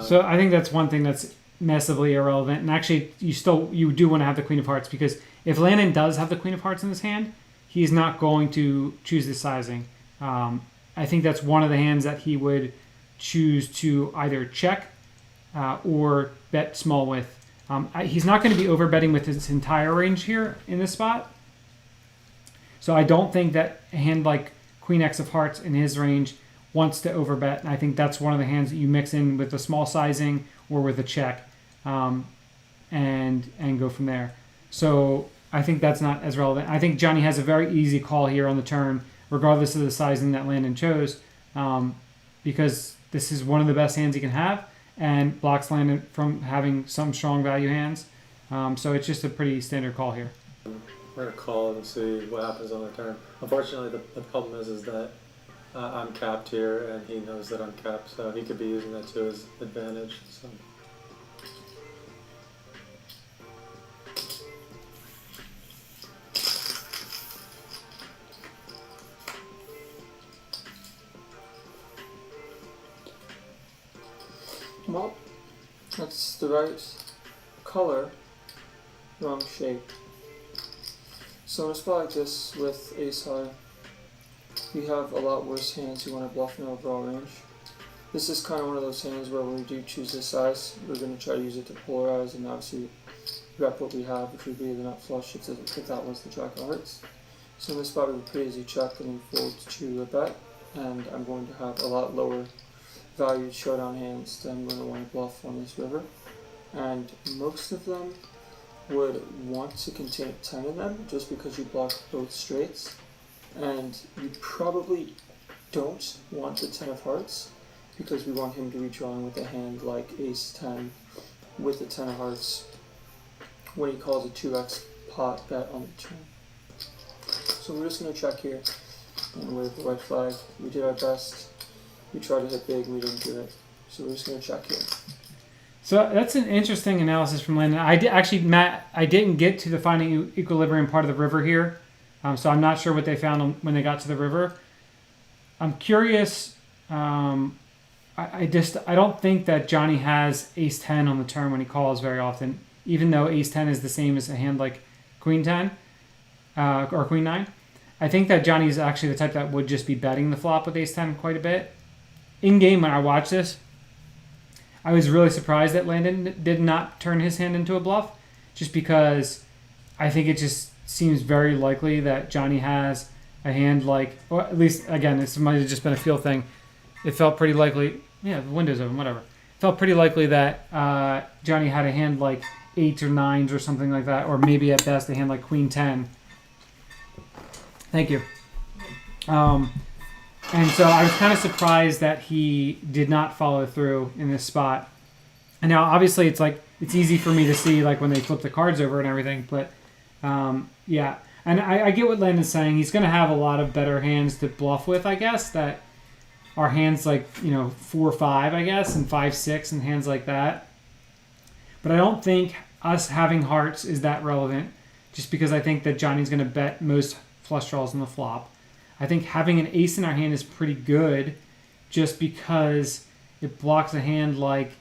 so I think that's one thing that's massively irrelevant. And actually, you do want to have the Queen of Hearts because if Landon does have the Queen of Hearts in his hand, he's not going to choose this sizing. I think that's one of the hands that he would choose to either check or bet small with. He's not going to be over betting with his entire range here in this spot. So I don't think that a hand like Queen X of Hearts in his range wants to overbet. And I think that's one of the hands that you mix in with the small sizing or with a check and go from there. So I think that's not as relevant. I think Johnny has a very easy call here on the turn, regardless of the sizing that Landon chose, because this is one of the best hands he can have and blocks Landon from having some strong value hands. So it's just a pretty standard call here. We're going to call and see what happens on the turn. Unfortunately, the problem is that I'm capped here, and he knows that I'm capped, so he could be using that to his advantage. So. Well, that's the right color, wrong shape. So in a spot like this with ace high, we have a lot worse hands who want to bluff in overall range. This is kind of one of those hands where when we do choose this size, we're going to try to use it to polarize and obviously rep what we have, which would be the nut flush if that was the jack of hearts. So in this spot we would pretty easy check and then fold to a bet, and I'm going to have a lot lower valued showdown hands than when I want to bluff on this river. And most of them would want to contain a 10 in them just because you block both straights. And you probably don't want the 10 of hearts because we want him to be drawing with a hand like ace 10 with the 10 of hearts when he calls a 2x pot bet on the turn. So we're just going to check here and wave the white flag. We did our best. We tried to hit big, we didn't do it. So we're just going to check here. So that's an interesting analysis from Landon. Matt, I didn't get to the finding equilibrium part of the river here. So I'm not sure what they found when they got to the river. I'm curious. I don't think that Johnny has ace 10 on the turn when he calls very often, even though ace 10 is the same as a hand like queen 10 or queen 9. I think that Johnny is actually the type that would just be betting the flop with ace 10 quite a bit. In game, when I watched this, I was really surprised that Landon did not turn his hand into a bluff, just because I think it just seems very likely that Johnny has a hand like, or at least, again, this might have just been a feel thing. It felt pretty likely, the window's open, whatever. It felt pretty likely that Johnny had a hand like 8s or 9s or something like that, or maybe at best a hand like queen 10. Thank you. And so I was kind of surprised that he did not follow through in this spot. And now, obviously, it's easy for me to see like when they flip the cards over and everything, but yeah. And I get what Landon's saying. He's going to have a lot of better hands to bluff with, I guess, that are hands like, 4-5, I guess, and 5-6 and hands like that. But I don't think us having hearts is that relevant, just because I think that Johnny's going to bet most flush draws on the flop. I think having an ace in our hand is pretty good, just because it blocks a hand like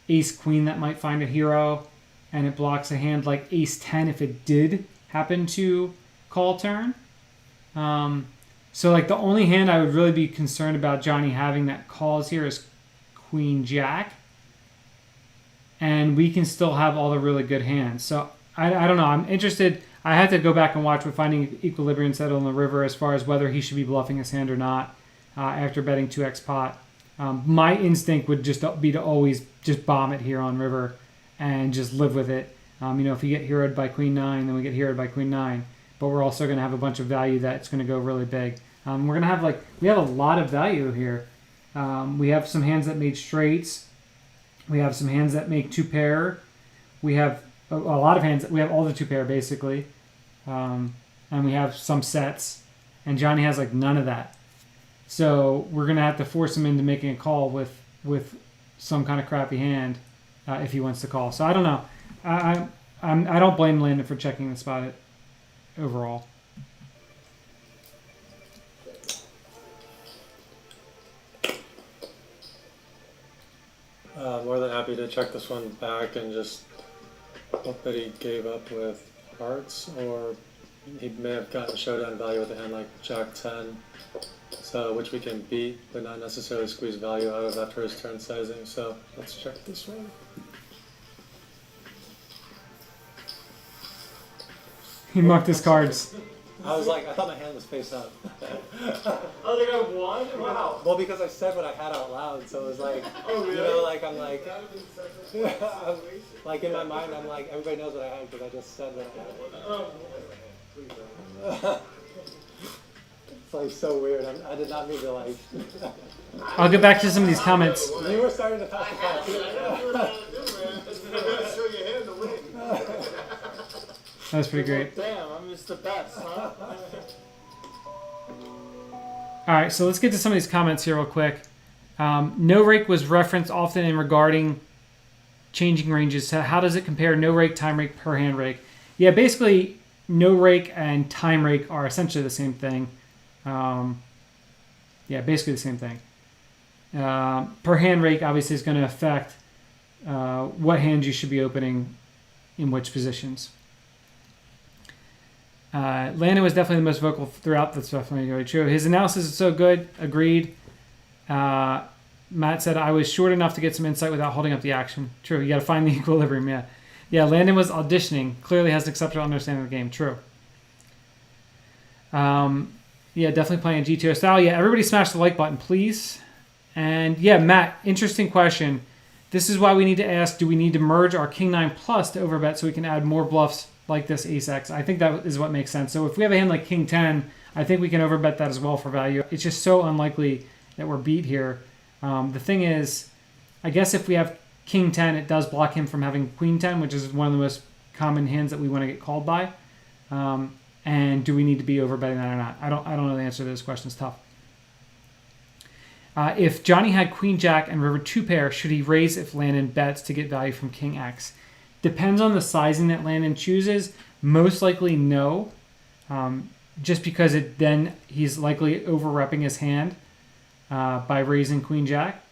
ace queen that might find a hero, and it blocks a hand like ace 10 if it did happen to call turn. So like the only hand I would really be concerned about Johnny having that calls here is queen jack, and we can still have all the really good hands. So I don't know. I'm interested. I had to go back and watch what Finding Equilibrium said on the river as far as whether he should be bluffing his hand or not after betting 2x pot. My instinct would just be to always just bomb it here on river and just live with it. If you get heroed by queen 9, then we get heroed by queen 9. But we're also going to have a bunch of value that's going to go really big. We're going to have we have a lot of value here. We have some hands that made straights. We have some hands that make 2-pair. We have a lot of hands. We have all the 2-pair basically. And we have some sets. And Johnny has none of that. So we're going to have to force him into making a call with some kind of crappy hand if he wants to call. So I don't know. I don't blame Landon for checking the spot overall. More than happy to check this one back and just hope that he gave up with hearts, or he may have gotten showdown value with a hand like jack 10, so which we can beat but not necessarily squeeze value out of after his turn sizing. So let's check this one. He mucked his cards. I was like, I thought my hand was face up. Oh, they got one? Wow. Well, because I said what I had out loud, so it was like, Oh, really? you know, like I'm like, like in my mind, I'm like, everybody knows what I had because I just said what I had. It's like so weird. I did not mean to like. I'll get back to some of these comments. You were starting to talk about. That was pretty great. Damn, I missed the best, huh? All right, so let's get to some of these comments here real quick. No rake was referenced often in regarding changing ranges. So how does it compare no rake, time rake, per hand rake? Yeah, basically no rake and time rake are essentially the same thing. Yeah, basically the same thing. Per hand rake obviously is going to affect what hands you should be opening in which positions. Landon was definitely the most vocal throughout. That's definitely very true. His analysis is so good. Agreed. Matt said, I was short enough to get some insight without holding up the action. True. You got to find the equilibrium. Yeah. Yeah, Landon was auditioning. Clearly has an exceptional understanding of the game. True. Yeah, definitely playing a GTO style. Yeah, everybody smash the like button, please. And yeah, Matt, interesting question. This is why we need to ask, do we need to merge our King 9 plus to overbet so we can add more bluffs like this Ace X? I think that is what makes sense. So if we have a hand like King 10, I think we can overbet that as well for value. It's just so unlikely that we're beat here. The thing is, I guess if we have King 10, it does block him from having Queen 10, which is one of the most common hands that we want to get called by. And do we need to be overbetting that or not? I don't know the answer to this question. It's tough. If Johnny had Queen Jack and River 2 pair, should he raise if Landon bets to get value from King X? Depends on the sizing that Landon chooses. Most likely no. Just because then he's likely over-repping his hand by raising Queen Jack.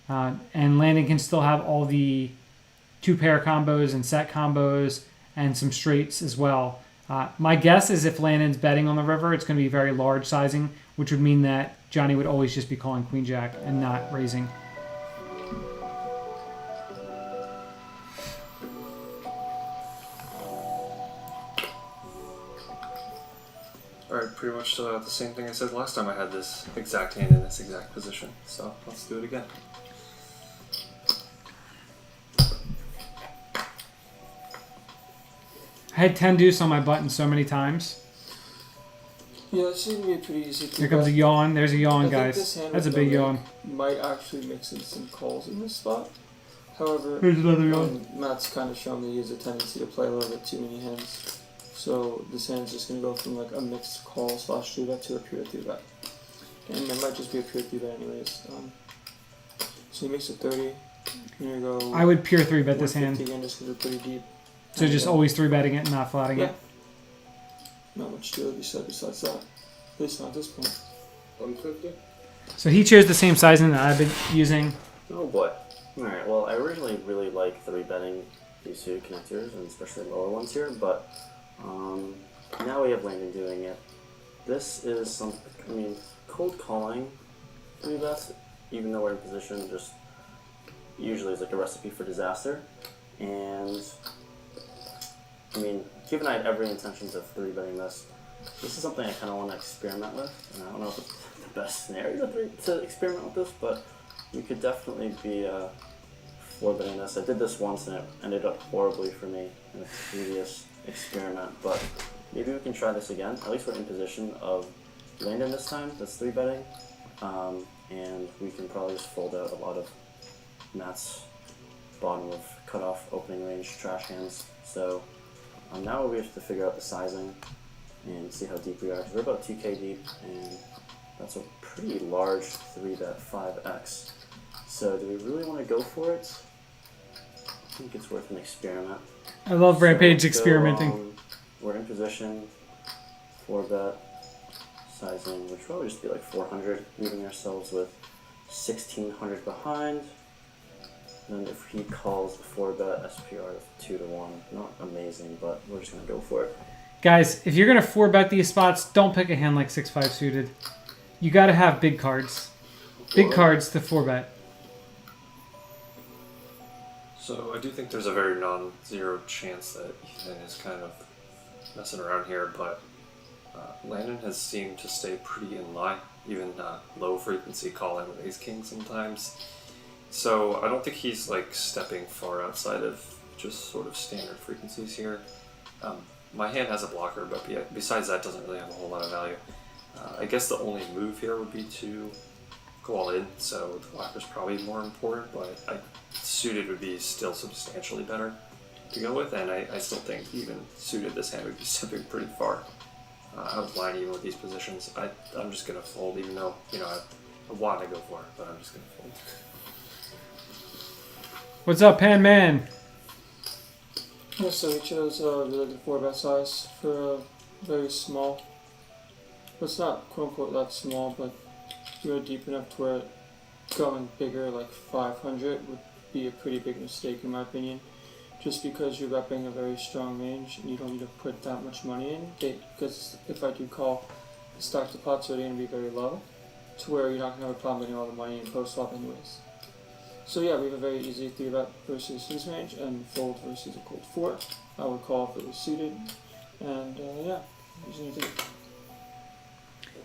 And Landon can still have all the 2 pair combos and set combos and some straights as well. My guess is if Landon's betting on the river, it's going to be very large sizing, which would mean that Johnny would always just be calling Queen Jack and not raising. Alright, pretty much the same thing I said last time I had this exact hand in this exact position. So let's do it again. I had 10 deuce on my button so many times. Yeah, this is going to be pretty easy. Here comes a yawn. There's a yawn, I think guys. this hand That's a with big no yawn. rake might actually mix in some calls in this spot. However, Here's another yawn. Matt's kind of shown me he has a tendency to play a little bit too many hands. So this hand's just going to go from like a mixed call / 3-bet to a pure 3-bet. And it might just be a pure 3-bet anyways. So he makes it 30. Here you go. I would pure 3-bet this hand. Again, just because we're pretty deep. So just always 3-betting it and not flatting it. Not much to be said besides that. At least not at this point. 150? So he chose the same sizing that I've been using. Oh boy. Alright, well I originally really like 3-betting these two connectors, and especially lower ones here, but now we have Landon doing it. This is some, cold calling 3-bets, even though we're in position, just usually is like a recipe for disaster. And given I had every intentions of 3-betting this is something I kind of want to experiment with, and I don't know if it's the best scenario to experiment with this, but we could definitely be 4-betting this. I did this once and it ended up horribly for me in a previous experiment, but maybe we can try this again. At least we're in position of Landon this time, that's 3-betting, and we can probably just fold out a lot of Matt's bottom of cutoff opening range trash hands. So now we have to figure out the sizing and see how deep we are, because we're about 2k deep, and that's a pretty large 3-bet 5x. So do we really want to go for it? I think it's worth an experiment. I love Rampage experimenting. We're in position, 4-bet sizing, which will probably just be like 400, leaving ourselves with 1600 behind. And if he calls the 4-bet SPR of 2-1, not amazing, but we're just going to go for it. Guys, if you're going to 4-bet these spots, don't pick a hand like 6-5 suited. You got to have big cards. Big cards to 4-bet. So I do think there's a very non-zero chance that Ethan is kind of messing around here, but Landon has seemed to stay pretty in line, even low frequency calling with ace king sometimes. So I don't think he's like stepping far outside of just sort of standard frequencies here. My hand has a blocker, but besides that, doesn't really have a whole lot of value. I guess the only move here would be to go all in, so the blocker's probably more important, but suited would be still substantially better to go with, and I still think even suited this hand would be stepping pretty far out of line even with these positions. I'm just going to fold, even though, I want to go for it, but I'm just going to fold. What's up, Pan Man? Yeah, so we chose really good 4-bet size for very small. It's not quote unquote that small, but you're deep enough to where going bigger, like 500, would be a pretty big mistake in my opinion. Just because you're repping a very strong range and you don't need to put that much money in. Because if I do call, the stock to pots are going to be very low, to where you're not going to have a problem getting all the money in post flop anyways. So yeah, we have a very easy 3-bet versus his range and fold versus a cold 4. I would call if it was suited, and yeah, usually do.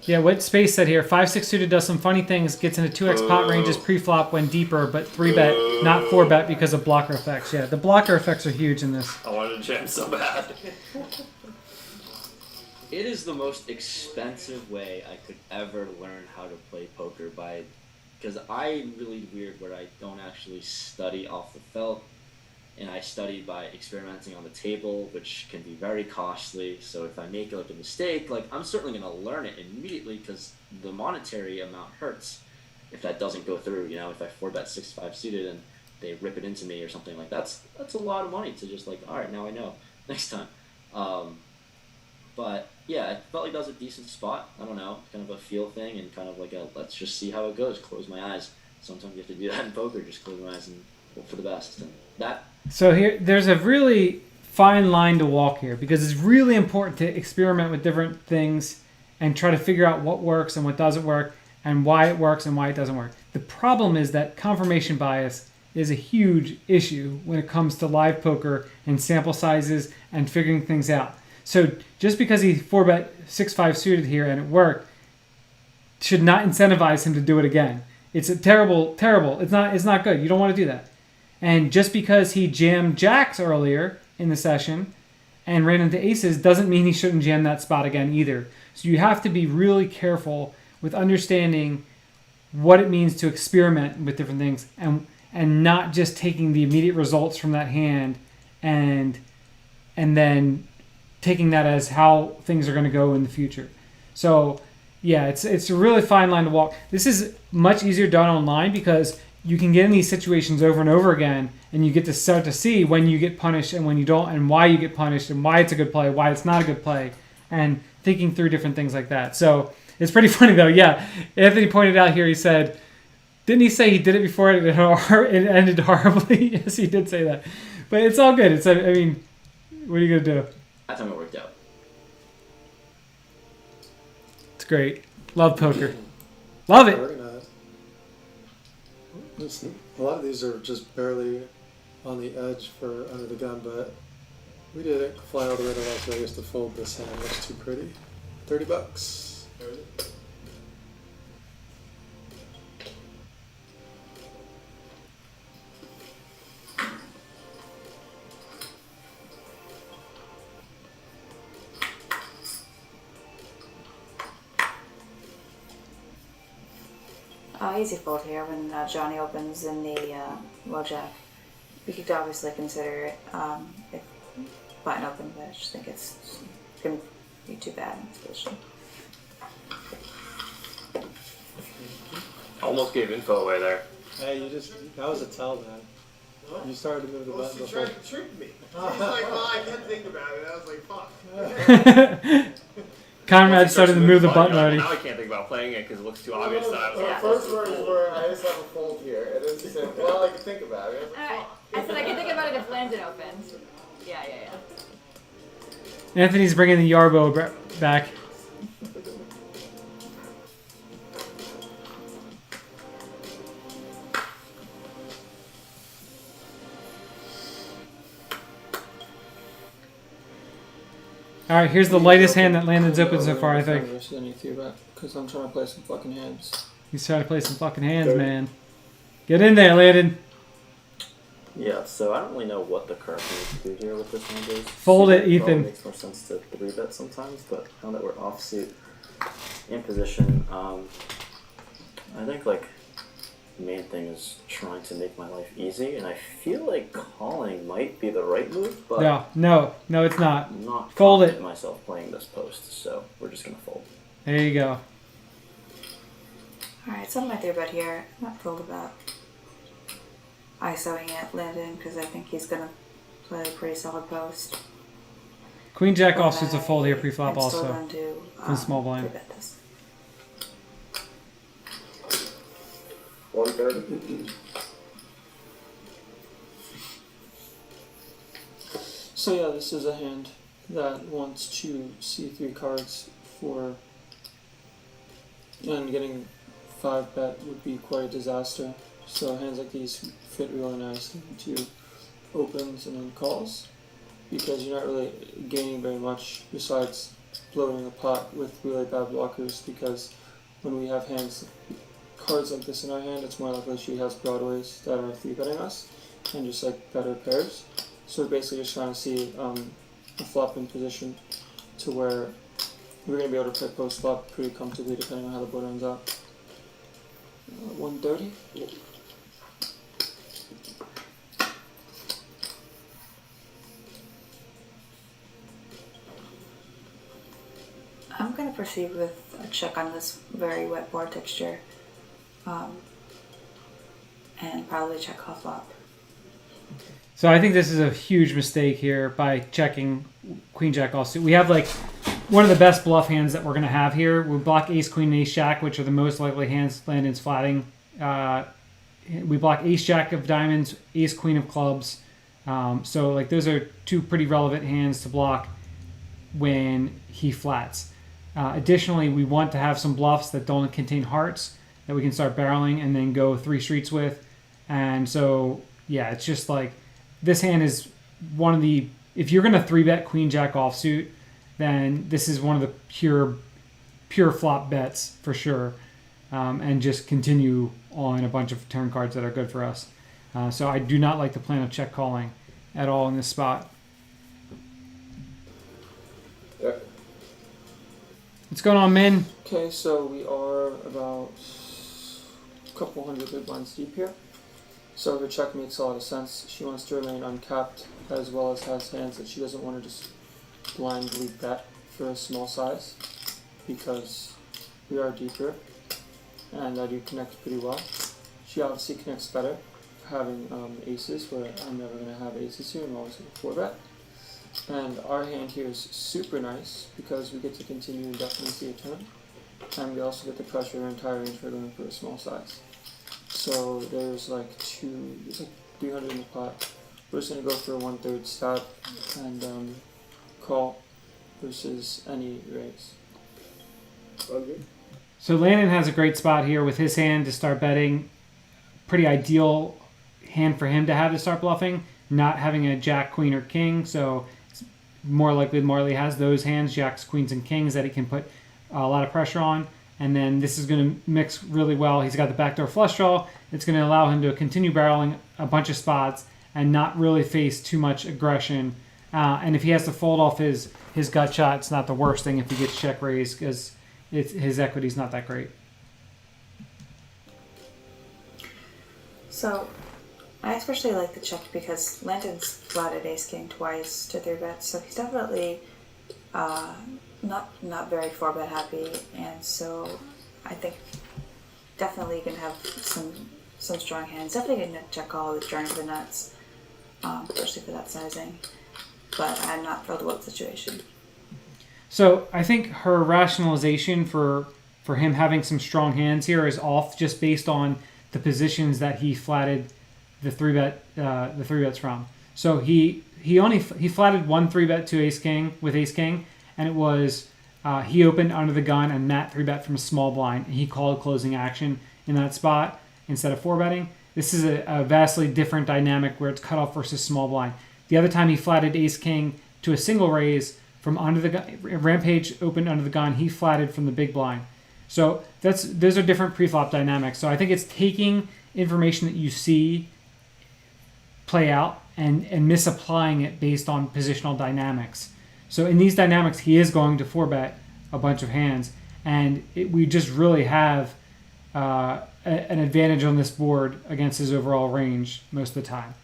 Yeah, what Space said here, 5-6 suited does some funny things, gets into 2x pot ranges pre-flop when deeper, but 3-bet, not 4-bet because of blocker effects. Yeah, the blocker effects are huge in this. I wanted to jam so bad. It is the most expensive way I could ever learn how to play poker because I'm really weird where I don't actually study off the felt, and I study by experimenting on the table, which can be very costly. So if I make like a mistake, like I'm certainly going to learn it immediately because the monetary amount hurts if that doesn't go through. If I 4-bet 6-5 suited and they rip it into me or something like that's a lot of money to just like, all right, now I know next time. But yeah, I felt like that was a decent spot. I don't know, kind of a feel thing and kind of like a let's just see how it goes. Close my eyes. Sometimes you have to do that in poker. Just close my eyes and hope for the best. And that. So here, there's a really fine line to walk here because it's really important to experiment with different things and try to figure out what works and what doesn't work and why it works and why it doesn't work. The problem is that confirmation bias is a huge issue when it comes to live poker and sample sizes and figuring things out. So just because he 4-bet 6-5 suited here and it worked should not incentivize him to do it again. It's a terrible. It's not good. You don't want to do that. And just because he jammed jacks earlier in the session and ran into aces doesn't mean he shouldn't jam that spot again either. So you have to be really careful with understanding what it means to experiment with different things and not just taking the immediate results from that hand and then taking that as how things are going to go in the future. So yeah, it's a really fine line to walk. This is much easier done online because you can get in these situations over and over again, and you get to start to see when you get punished and when you don't, and why you get punished, and why it's a good play, why it's not a good play, and thinking through different things like that. So it's pretty funny though. Yeah, Anthony pointed out here. He said, didn't he say he did it before it ended horribly? Yes, he did say that. But it's all good. What are you gonna do? That time it worked out. It's great. Love poker. Love it. Organized. A lot of these are just barely on the edge for under the gun, but we didn't fly all the way to Las Vegas to fold this hand. That's too pretty. $30. Easy fold here when Johnny opens in the low jack. We could obviously consider it if button open, but I just think it's going to be too bad in this position. Almost gave info away there. Hey, that was a tell, man. What? You started to move the button She before. tried to trick me. He's like, well, I didn't think about it. I was like, fuck. Conrad started to move the button already. Now I can't think about playing it because it looks too obvious. My first words were, I just have a fold here. And then she said, well, I can think about it. I was like, Alright. I said I can think about it if Landon opens. Yeah. Anthony's bringing the Yarbo back. All right, here's the lightest hand that Landon's opened so far, I think. Because I'm trying to play some fucking hands. He's trying to play some fucking hands, man. Get in there, Landon. Yeah, so I don't really know what the correct thing to do here with this hand is. Fold it, Probably Ethan. makes more sense to 3-bet sometimes, but now that we're offsuit in position, I think like the main thing is trying to make my life easy, and I feel like calling might be the right move, but No, it's not. I'm not Fold confident it. in myself playing this post, so we're just gonna fold. There you go. Alright, so I'm my 3-bet here. I'm not thrilled about ISOing it Landon because I think he's gonna play a pretty solid post. Queen Jack offsuit's a fold here pre-flop I'm still also. going to From small blind. 3-bet this. 130. So yeah, this is a hand that wants to see 3 cards for, and getting 5-bet would be quite a disaster. So hands like these fit really nicely into opens and then calls, because you're not really gaining very much besides blowing the pot with really bad blockers, because when we have cards like this in our hand, it's more likely she has broadways that are 3-betting us, and just like better pairs. So we're basically just trying to see a flop in position to where we're going to be able to play post flop pretty comfortably depending on how the board ends up. 130. I'm going to proceed with a check on this very wet board texture. And probably check call flop. So I think this is a huge mistake here by checking Queen Jack offsuit. We have like one of the best bluff hands that we're going to have here. We block Ace Queen and Ace Jack, which are the most likely hands Landon's flatting. We block Ace Jack of diamonds, Ace Queen of clubs. So like those are 2 pretty relevant hands to block when he flats. Additionally, we want to have some bluffs that don't contain hearts that we can start barreling and then go 3 streets with. And so, yeah, it's just like this hand is one of the, if you're going to 3-bet Queen Jack offsuit, then this is one of the pure flop bets for sure. And just continue on a bunch of turn cards that are good for us. So I do not like the plan of check calling at all in this spot. Yeah. What's going on, Min? Okay, so we are about a couple hundred big blinds deep here. So her check makes a lot of sense. She wants to remain uncapped, as well as has hands that she doesn't want to just blindly bet for a small size, because we are deeper, and I do connect pretty well. She obviously connects better, having aces, where I'm never going to have aces here, I'm always going to 4-bet. And our hand here is super nice, because we get to continue indefinitely a turn, and we also get to pressure our entire range for going for a small size. So there's like 300 in the pot. We're just going to go for a 1/3 stat and call versus any raise. Okay. So Landon has a great spot here with his hand to start betting. Pretty ideal hand for him to have to start bluffing. Not having a jack, queen, or king, so it's more likely Marle has those hands, jacks, queens, and kings, that he can put a lot of pressure on. And then this is going to mix really well. He's got the backdoor flush draw. It's going to allow him to continue barreling a bunch of spots and not really face too much aggression. And if he has to fold off his gut shot, it's not the worst thing if he gets check raised, because his equity's not that great. So I especially like the check because Landon's flatted ace king twice to 3-bet, so he's definitely not very 4-bet happy, and so I think definitely you can have some strong hands. Definitely going to check call with drawing to the nuts, especially for that sizing. But I'm not thrilled about the situation. So I think her rationalization for him having some strong hands here is off, just based on the positions that he flatted the 3-bets from. So he flatted 1 3-bet to ace king with ace king, and it was he opened under the gun and Matt 3-bet from a small blind, and he called closing action in that spot instead of 4-betting. This is a vastly different dynamic where it's cutoff versus small blind. The other time he flatted ace king to a single raise from under the gun. Rampage opened under the gun. He flatted from the big blind. So those are different pre-flop dynamics. So I think it's taking information that you see play out and misapplying it based on positional dynamics. So in these dynamics, he is going to 4-bet a bunch of hands, and we just really have an advantage on this board against his overall range most of the time.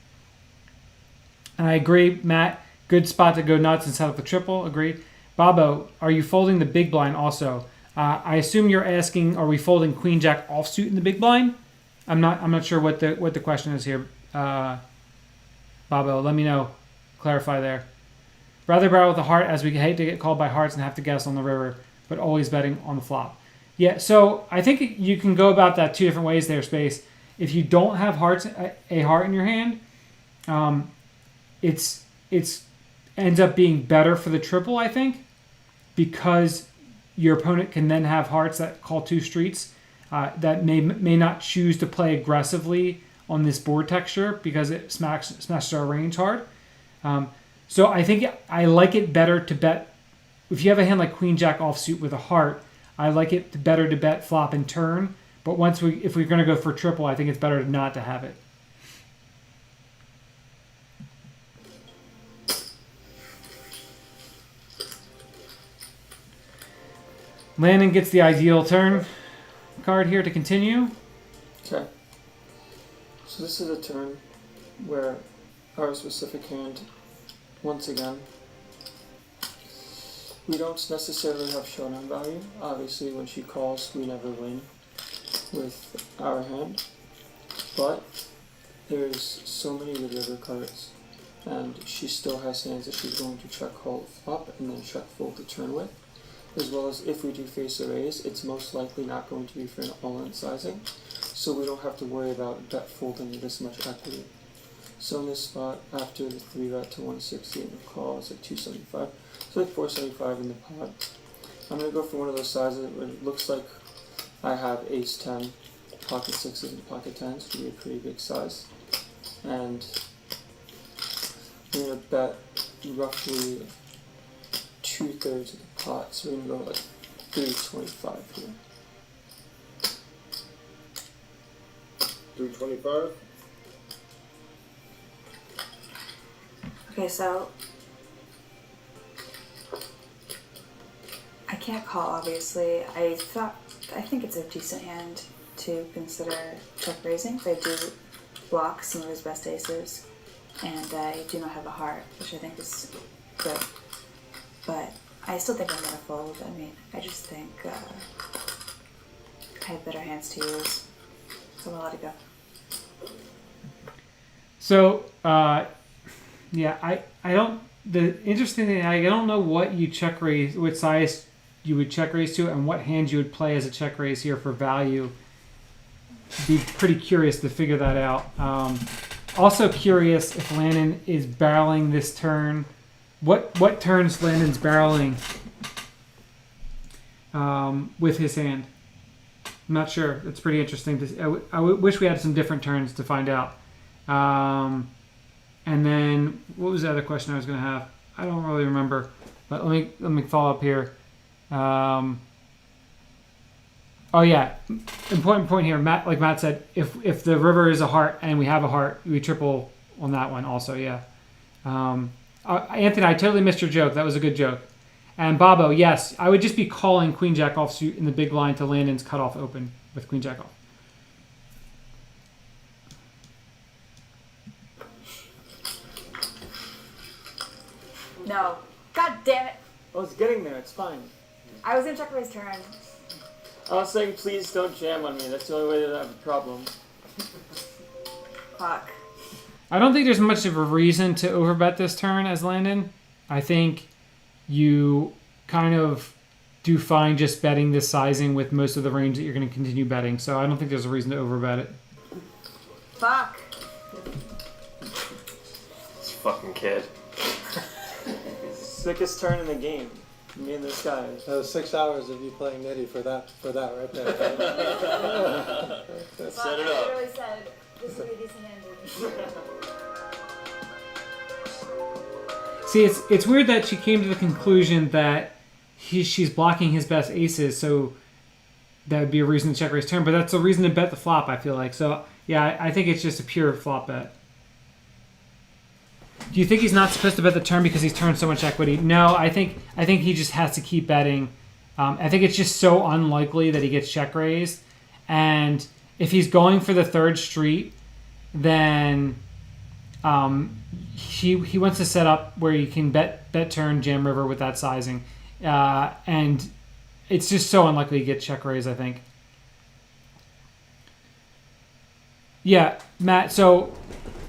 And I agree, Matt. Good spot to go nuts and set up the triple. Agreed. Bobo, are you folding the big blind also? I assume you're asking, are we folding Queen Jack offsuit in the big blind? I'm not sure what the question is here. Bobo, let me know. Clarify there. Rather barrel with the heart, as we hate to get called by hearts and have to guess on the river, but always betting on the flop. Yeah, so I think you can go about that two different ways there, Space. If you don't have a heart in your hand, it's ends up being better for the triple, I think, because your opponent can then have hearts that call two streets that may not choose to play aggressively on this board texture because it smashes our range hard. So I think I like it better to bet. If you have a hand like Queen Jack offsuit with a heart, I like it better to bet flop and turn. But if we're going to go for triple, I think it's better not to have it. Landon gets the ideal turn card here to continue. Okay. So this is a turn where our specific hand, once again, we don't necessarily have showdown value. Obviously, when she calls, we never win with our hand. But there's so many good river cards, and she still has hands that she's going to check call flop and then check fold to turn with. As well as if we do face a raise, it's most likely not going to be for an all-in sizing, so we don't have to worry about bet folding this much equity. So in this spot, after the 3-bet to 160 and the call is like 275, so like 475 in the pot. I'm going to go for one of those sizes where it looks like I have ace-10, pocket 6s and pocket 10s, which would be a pretty big size. And I'm going to bet roughly 2/3 of the pot, so we're going to go like 325 here. 325? Okay, so I can't call, obviously. I think it's a decent hand to consider check raising. They do block some of his best aces, and I do not have a heart, which I think is good. But I still think I'm gonna fold. I mean, I just think I have better hands to use, so I'm gonna let it go. So, yeah, I don't. The interesting thing, I don't know what you check raise, what size you would check raise to, and what hand you would play as a check raise here for value. Be pretty curious to figure that out. Also curious if Landon is barreling this turn. What turns Landon's barreling with his hand? I'm not sure. It's pretty interesting. I wish we had some different turns to find out. And then what was the other question I was going to have? I don't really remember. But let me follow up here. Oh yeah, important point here. Matt, like Matt said, if the river is a heart and we have a heart, we triple on that one also. Yeah. Anthony, I totally missed your joke. That was a good joke. And Bobo, yes, I would just be calling Queen Jack offsuit in the big line to Landon's cutoff open with Queen Jack off. No. God damn it. I was getting there, it's fine. I was gonna check raise turn. I was saying please don't jam on me, that's the only way that I have a problem. Fuck. I don't think there's much of a reason to overbet this turn as Landon. I think you kind of do fine just betting this sizing with most of the range that you're going to continue betting. So I don't think there's a reason to overbet it. Fuck. This fucking kid. Sickest turn in the game. Me and this guy. That was 6 hours of you playing Nitty for that right there. Right? Set it I up. literally said this would be a decent hand. See, it's weird that she came to the conclusion that she's blocking his best aces, so that would be a reason to check raise turn. But that's a reason to bet the flop, I feel like. So yeah, I think it's just a pure flop bet. Do you think he's not supposed to bet the turn because he's turned so much equity? No, I think he just has to keep betting. I think it's just so unlikely that he gets check raised. And if he's going for the third street, then he wants to set up where you can bet turn, jam river with that sizing. And it's just so unlikely to get check raised, I think. Yeah, Matt, so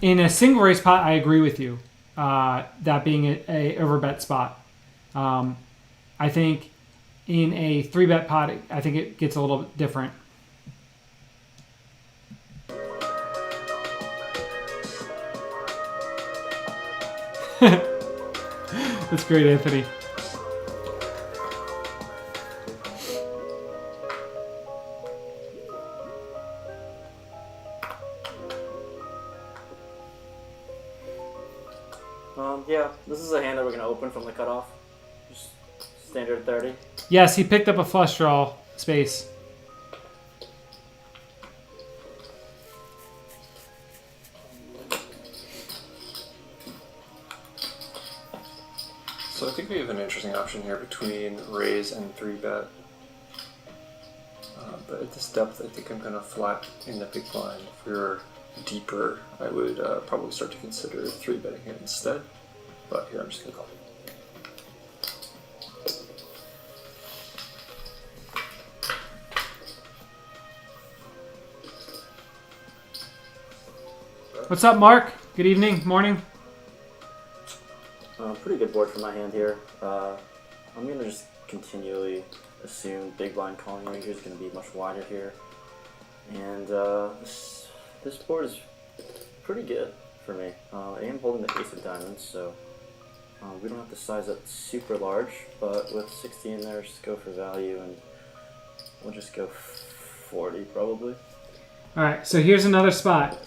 in a single raise pot, I agree with you. That being a overbet spot. I think in a 3-bet pot, I think it gets a little bit different. That's great, Anthony. Yeah, this is a hand that we're going to open from the cutoff. Just standard 30. Yes, he picked up a flush draw space. So I think we have an interesting option here between raise and 3-bet. But at this depth, I think I'm going to flat in the big blind. If we were deeper, I would probably start to consider 3-betting it instead. But here, I'm just going to call. What's up, Mark? Good evening, morning. Pretty good board for my hand here. I'm going to just continually assume big blind calling range is going to be much wider here. And this board is pretty good for me. I am holding the ace of diamonds, so we don't have to size up super large, but with 60 in there, just go for value, and we'll just go 40 probably. All right, so here's another spot.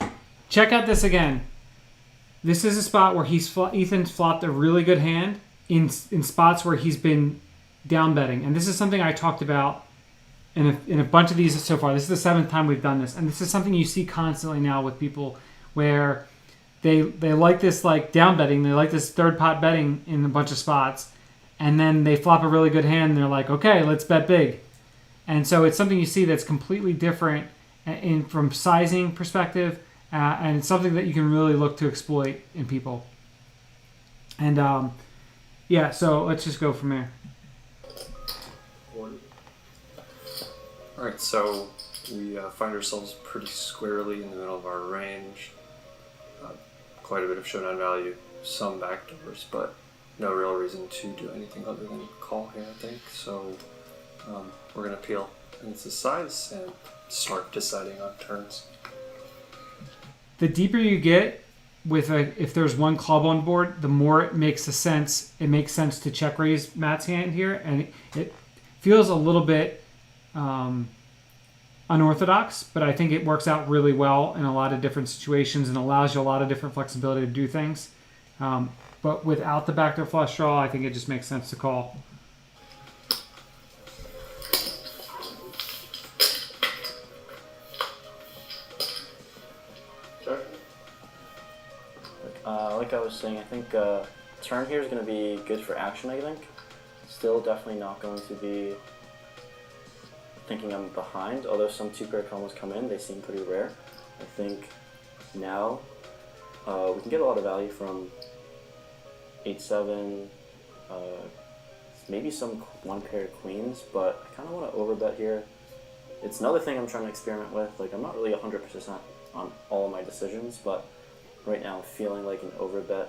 Check out this again. This is a spot where Ethan's flopped a really good hand in spots where he's been down betting, and this is something I talked about in a bunch of these so far. This is the 7th time we've done this, and this is something you see constantly now with people where they like this like down betting, they like this third pot betting in a bunch of spots, and then they flop a really good hand and they're like, okay, let's bet big. And so it's something you see that's completely different from sizing perspective, and it's something that you can really look to exploit in people. And yeah, so let's just go from there. Alright, so we find ourselves pretty squarely in the middle of our range. Quite a bit of showdown value, some backdoors, but no real reason to do anything other than call here, I think. So we're going to peel into size and start deciding on turns. The deeper you get with if there's one club on board, the more it makes sense. It makes sense to check raise Matt's hand here, and it feels a little bit unorthodox, but I think it works out really well in a lot of different situations and allows you a lot of different flexibility to do things. But without the backdoor flush draw, I think it just makes sense to call. Like I was saying, I think turn here is going to be good for action, I think. Still definitely not going to be thinking I'm behind, although some 2-pair combos come in, they seem pretty rare. I think now we can get a lot of value from 8-7, maybe some 1-pair queens, but I kind of want to overbet here. It's another thing I'm trying to experiment with. Like, I'm not really 100% on all of my decisions, but right now I'm feeling like an overbet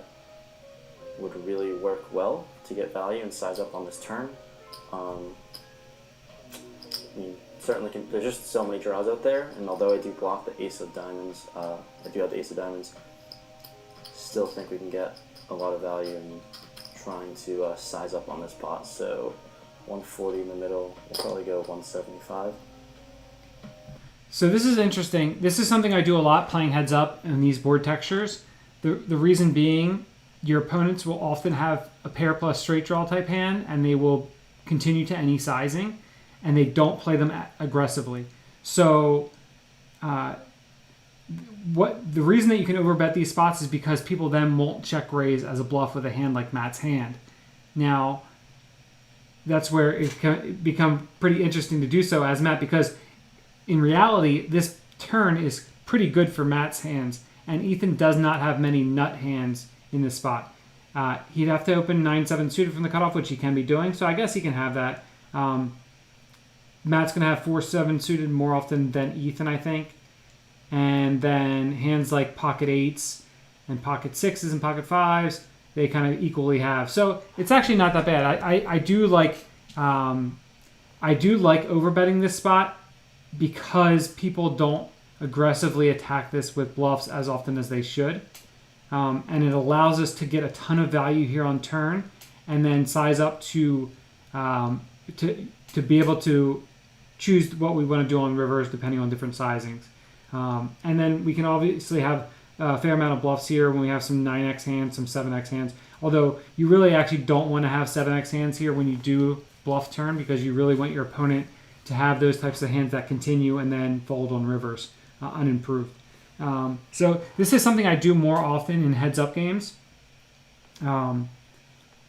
would really work well to get value and size up on this turn. I mean, certainly there's just so many draws out there, and although I do block the ace of diamonds, I do have the ace of diamonds, still think we can get a lot of value in trying to size up on this pot. So 140 in the middle, we'll probably go 175. So this is interesting. This is something I do a lot playing heads up in these board textures. The reason being, your opponents will often have a pair plus straight draw type hand, and they will continue to any sizing, and they don't play them aggressively. So what the reason that you can overbet these spots is because people then won't check raise as a bluff with a hand like Matt's hand. Now, that's where it can become pretty interesting to do so as Matt, because in reality, this turn is pretty good for Matt's hands, and Ethan does not have many nut hands in this spot. He'd have to open 9-7 suited from the cutoff, which he can be doing, so I guess he can have that. Matt's going to have 4-7 suited more often than Ethan, I think. And then hands like pocket 8s and pocket 6s and pocket 5s, they kind of equally have. So it's actually not that bad. I do like overbetting this spot because people don't aggressively attack this with bluffs as often as they should. And it allows us to get a ton of value here on turn and then size up to be able to choose what we want to do on rivers depending on different sizings. And then we can obviously have a fair amount of bluffs here when we have some 9x hands, some 7x hands. Although you really actually don't want to have 7x hands here when you do bluff turn, because you really want your opponent to have those types of hands that continue and then fold on rivers unimproved. So this is something I do more often in heads-up games.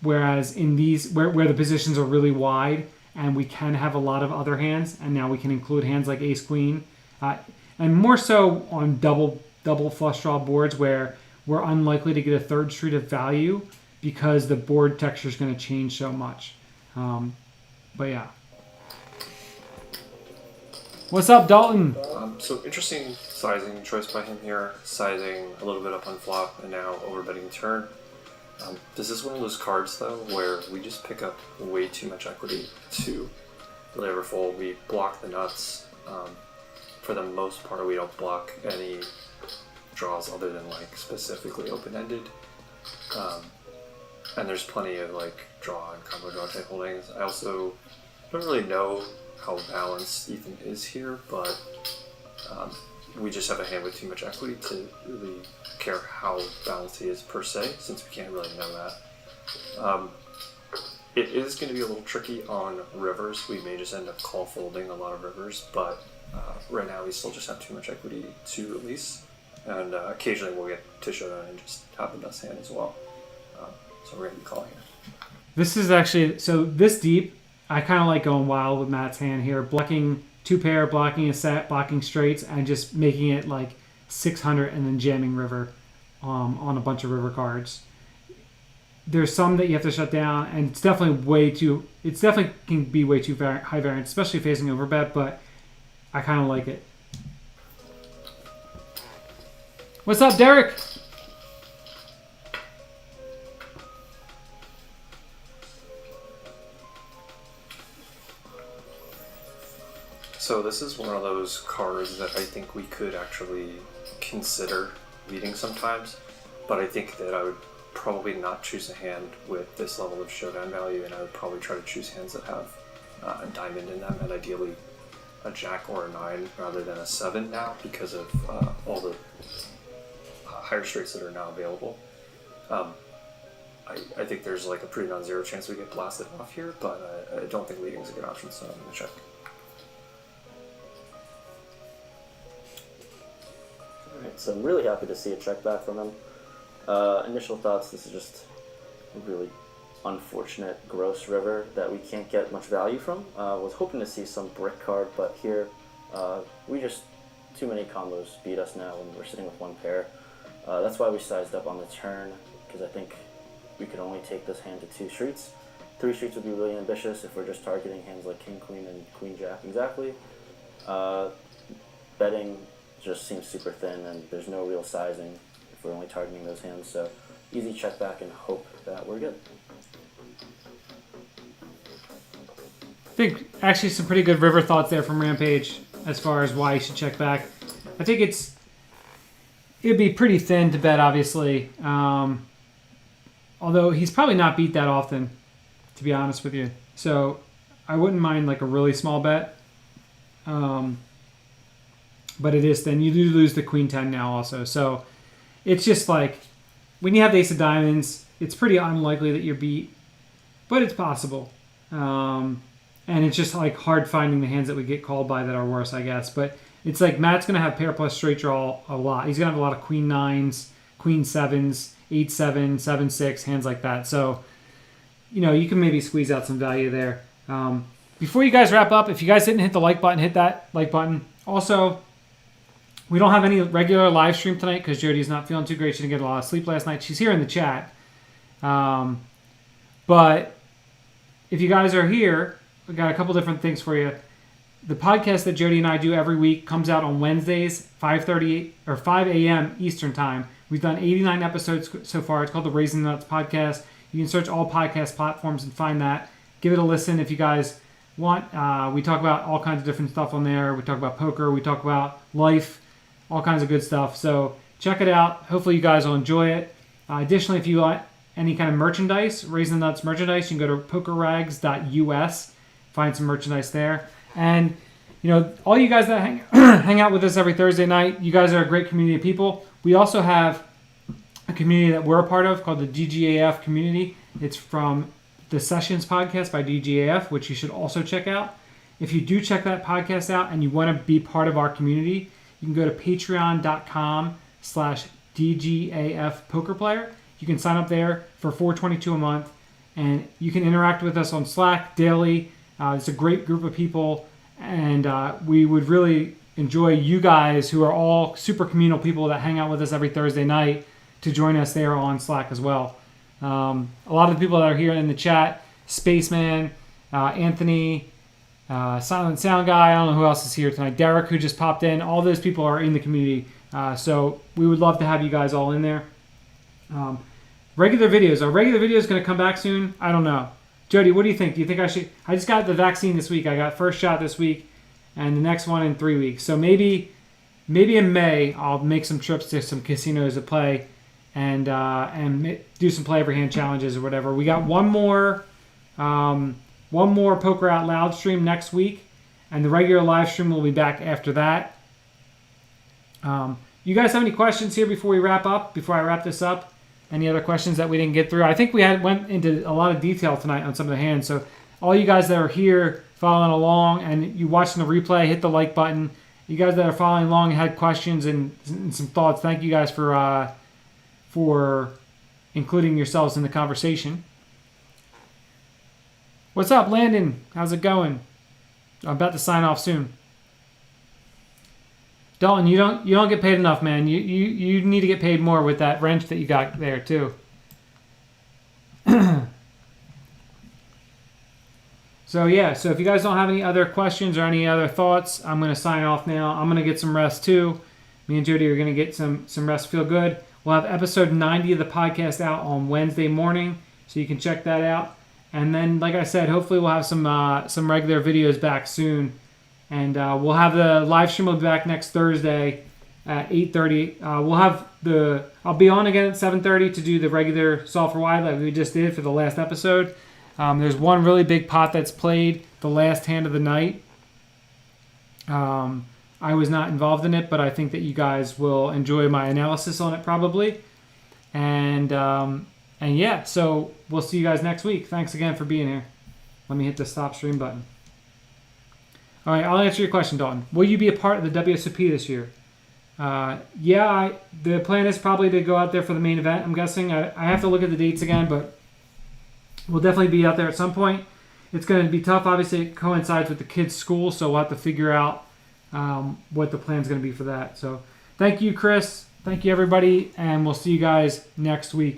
Whereas in these, where the positions are really wide and we can have a lot of other hands, and now we can include hands like ace-queen, and more so on double flush draw boards where we're unlikely to get a third street of value because the board texture is going to change so much. But yeah. What's up, Dalton? So interesting sizing choice by him here. Sizing a little bit up on flop and now overbetting turn. This is one of those cards though where we just pick up way too much equity to really ever fold. We block the nuts. For the most part, we don't block any draws other than like specifically open-ended. And there's plenty of like draw and combo draw type holdings. I also don't really know how balanced Ethan is here, but we just have a hand with too much equity to really care how balanced he is per se, since we can't really know that. It is going to be a little tricky on rivers. We may just end up call folding a lot of rivers, but right now we still just have too much equity to release, and occasionally we'll get to showdown and just have the best hand as well. So we're going to be calling it. This is actually, so this deep, I kind of like going wild with Matt's hand here, blocking two pair, blocking a set, blocking straights, and just making it like 600 and then jamming river on a bunch of river cards. There's some that you have to shut down, and it's definitely can be way too high variance, especially facing overbet, but I kind of like it. What's up, Derek? So this is one of those cards that I think we could actually consider leading sometimes, but I think that I would probably not choose a hand with this level of showdown value, and I would probably try to choose hands that have a diamond in them, and ideally a jack or a 9 rather than a 7 now, because of all the higher straights that are now available. I think there's like a pretty non-zero chance we get blasted off here, but I don't think leading is a good option, so I'm going to check. Alright, so I'm really happy to see a check back from him. Initial thoughts, this is just a really unfortunate gross river that we can't get much value from. Was hoping to see some brick card, but here we just, too many combos beat us now when we're sitting with one pair. That's why we sized up on the turn, because I think we could only take this hand to 2 streets. 3 streets would be really ambitious if we're just targeting hands like king, queen, and queen, jack exactly. Betting just seems super thin, and there's no real sizing if we're only targeting those hands, so easy check back and hope that we're good. I think actually some pretty good river thoughts there from Rampage as far as why you should check back. I think it'd be pretty thin to bet, obviously, although he's probably not beat that often, to be honest with you, so I wouldn't mind like a really small bet. But it is thin. You do lose the queen 10 now also. So it's just like, when you have the ace of diamonds, it's pretty unlikely that you're beat, but it's possible. And it's just like hard finding the hands that we get called by that are worse, I guess. But it's like Matt's going to have pair plus straight draw a lot. He's going to have a lot of queen nines, queen sevens, 8-7, 7-6, hands like that. So, you can maybe squeeze out some value there. Before you guys wrap up, if you guys didn't hit the like button, hit that like button. Also, we don't have any regular live stream tonight because Jody's not feeling too great. She didn't get a lot of sleep last night. She's here in the chat. But if you guys are here, we got a couple different things for you. The podcast that Jody and I do every week comes out on Wednesdays, 5:30 or 5 a.m. Eastern time. We've done 89 episodes so far. It's called the Raising the Nuts Podcast. You can search all podcast platforms and find that. Give it a listen if you guys want. We talk about all kinds of different stuff on there. We talk about poker. We talk about life, all kinds of good stuff. So check it out. Hopefully you guys will enjoy it. Additionally, if you want any kind of merchandise, Raising the Nuts merchandise, you can go to pokerrags.us, find some merchandise there. And, all you guys that hang out with us every Thursday night, you guys are a great community of people. We also have a community that we're a part of called the DGAF community. It's from the Sessions podcast by DGAF, which you should also check out. If you do check that podcast out and you want to be part of our community, you can go to patreon.com/DGAF poker player. You can sign up there for $4.22 a month, and you can interact with us on Slack daily. It's a great group of people, and we would really enjoy you guys who are all super communal people that hang out with us every Thursday night to join us there on Slack as well. A lot of the people that are here in the chat, Spaceman, Anthony, Silent Sound Guy, I don't know who else is here tonight, Derek, who just popped in, all those people are in the community. So we would love to have you guys all in there. Regular videos. Are regular videos going to come back soon? I don't know. Jody, what do you think? Do you think I should? I just got the vaccine this week. I got first shot this week and the next one in 3 weeks. So maybe in May I'll make some trips to some casinos to play and do some play every hand challenges or whatever. We got one more Poker Out Loud stream next week, and the regular live stream will be back after that. You guys have any questions here before I wrap this up? Any other questions that we didn't get through? I think we went into a lot of detail tonight on some of the hands. So all you guys that are here following along and you watching the replay, hit the like button. You guys that are following along and had questions and some thoughts, thank you guys for including yourselves in the conversation. What's up, Landon? How's it going? I'm about to sign off soon. Dalton, you don't get paid enough, man. You need to get paid more with that wrench that you got there too. So if you guys don't have any other questions or any other thoughts, I'm gonna sign off now. I'm gonna get some rest too. Me and Jody are gonna get some rest. Feel good. We'll have episode 90 of the podcast out on Wednesday morning, so you can check that out. And then, like I said, hopefully we'll have some regular videos back soon. And we'll have the live stream will be back next Thursday at 8:30. I'll be on again at 7:30 to do the regular Solve for Why like we just did for the last episode. There's one really big pot that's played, the last hand of the night. I was not involved in it, but I think that you guys will enjoy my analysis on it probably. And so we'll see you guys next week. Thanks again for being here. Let me hit the stop stream button. All right, I'll answer your question, Dalton. Will you be a part of the WSOP this year? The plan is probably to go out there for the main event, I'm guessing. I have to look at the dates again, but we'll definitely be out there at some point. It's going to be tough. Obviously, it coincides with the kids' school, so we'll have to figure out what the plan's going to be for that. So thank you, Chris. Thank you, everybody, and we'll see you guys next week.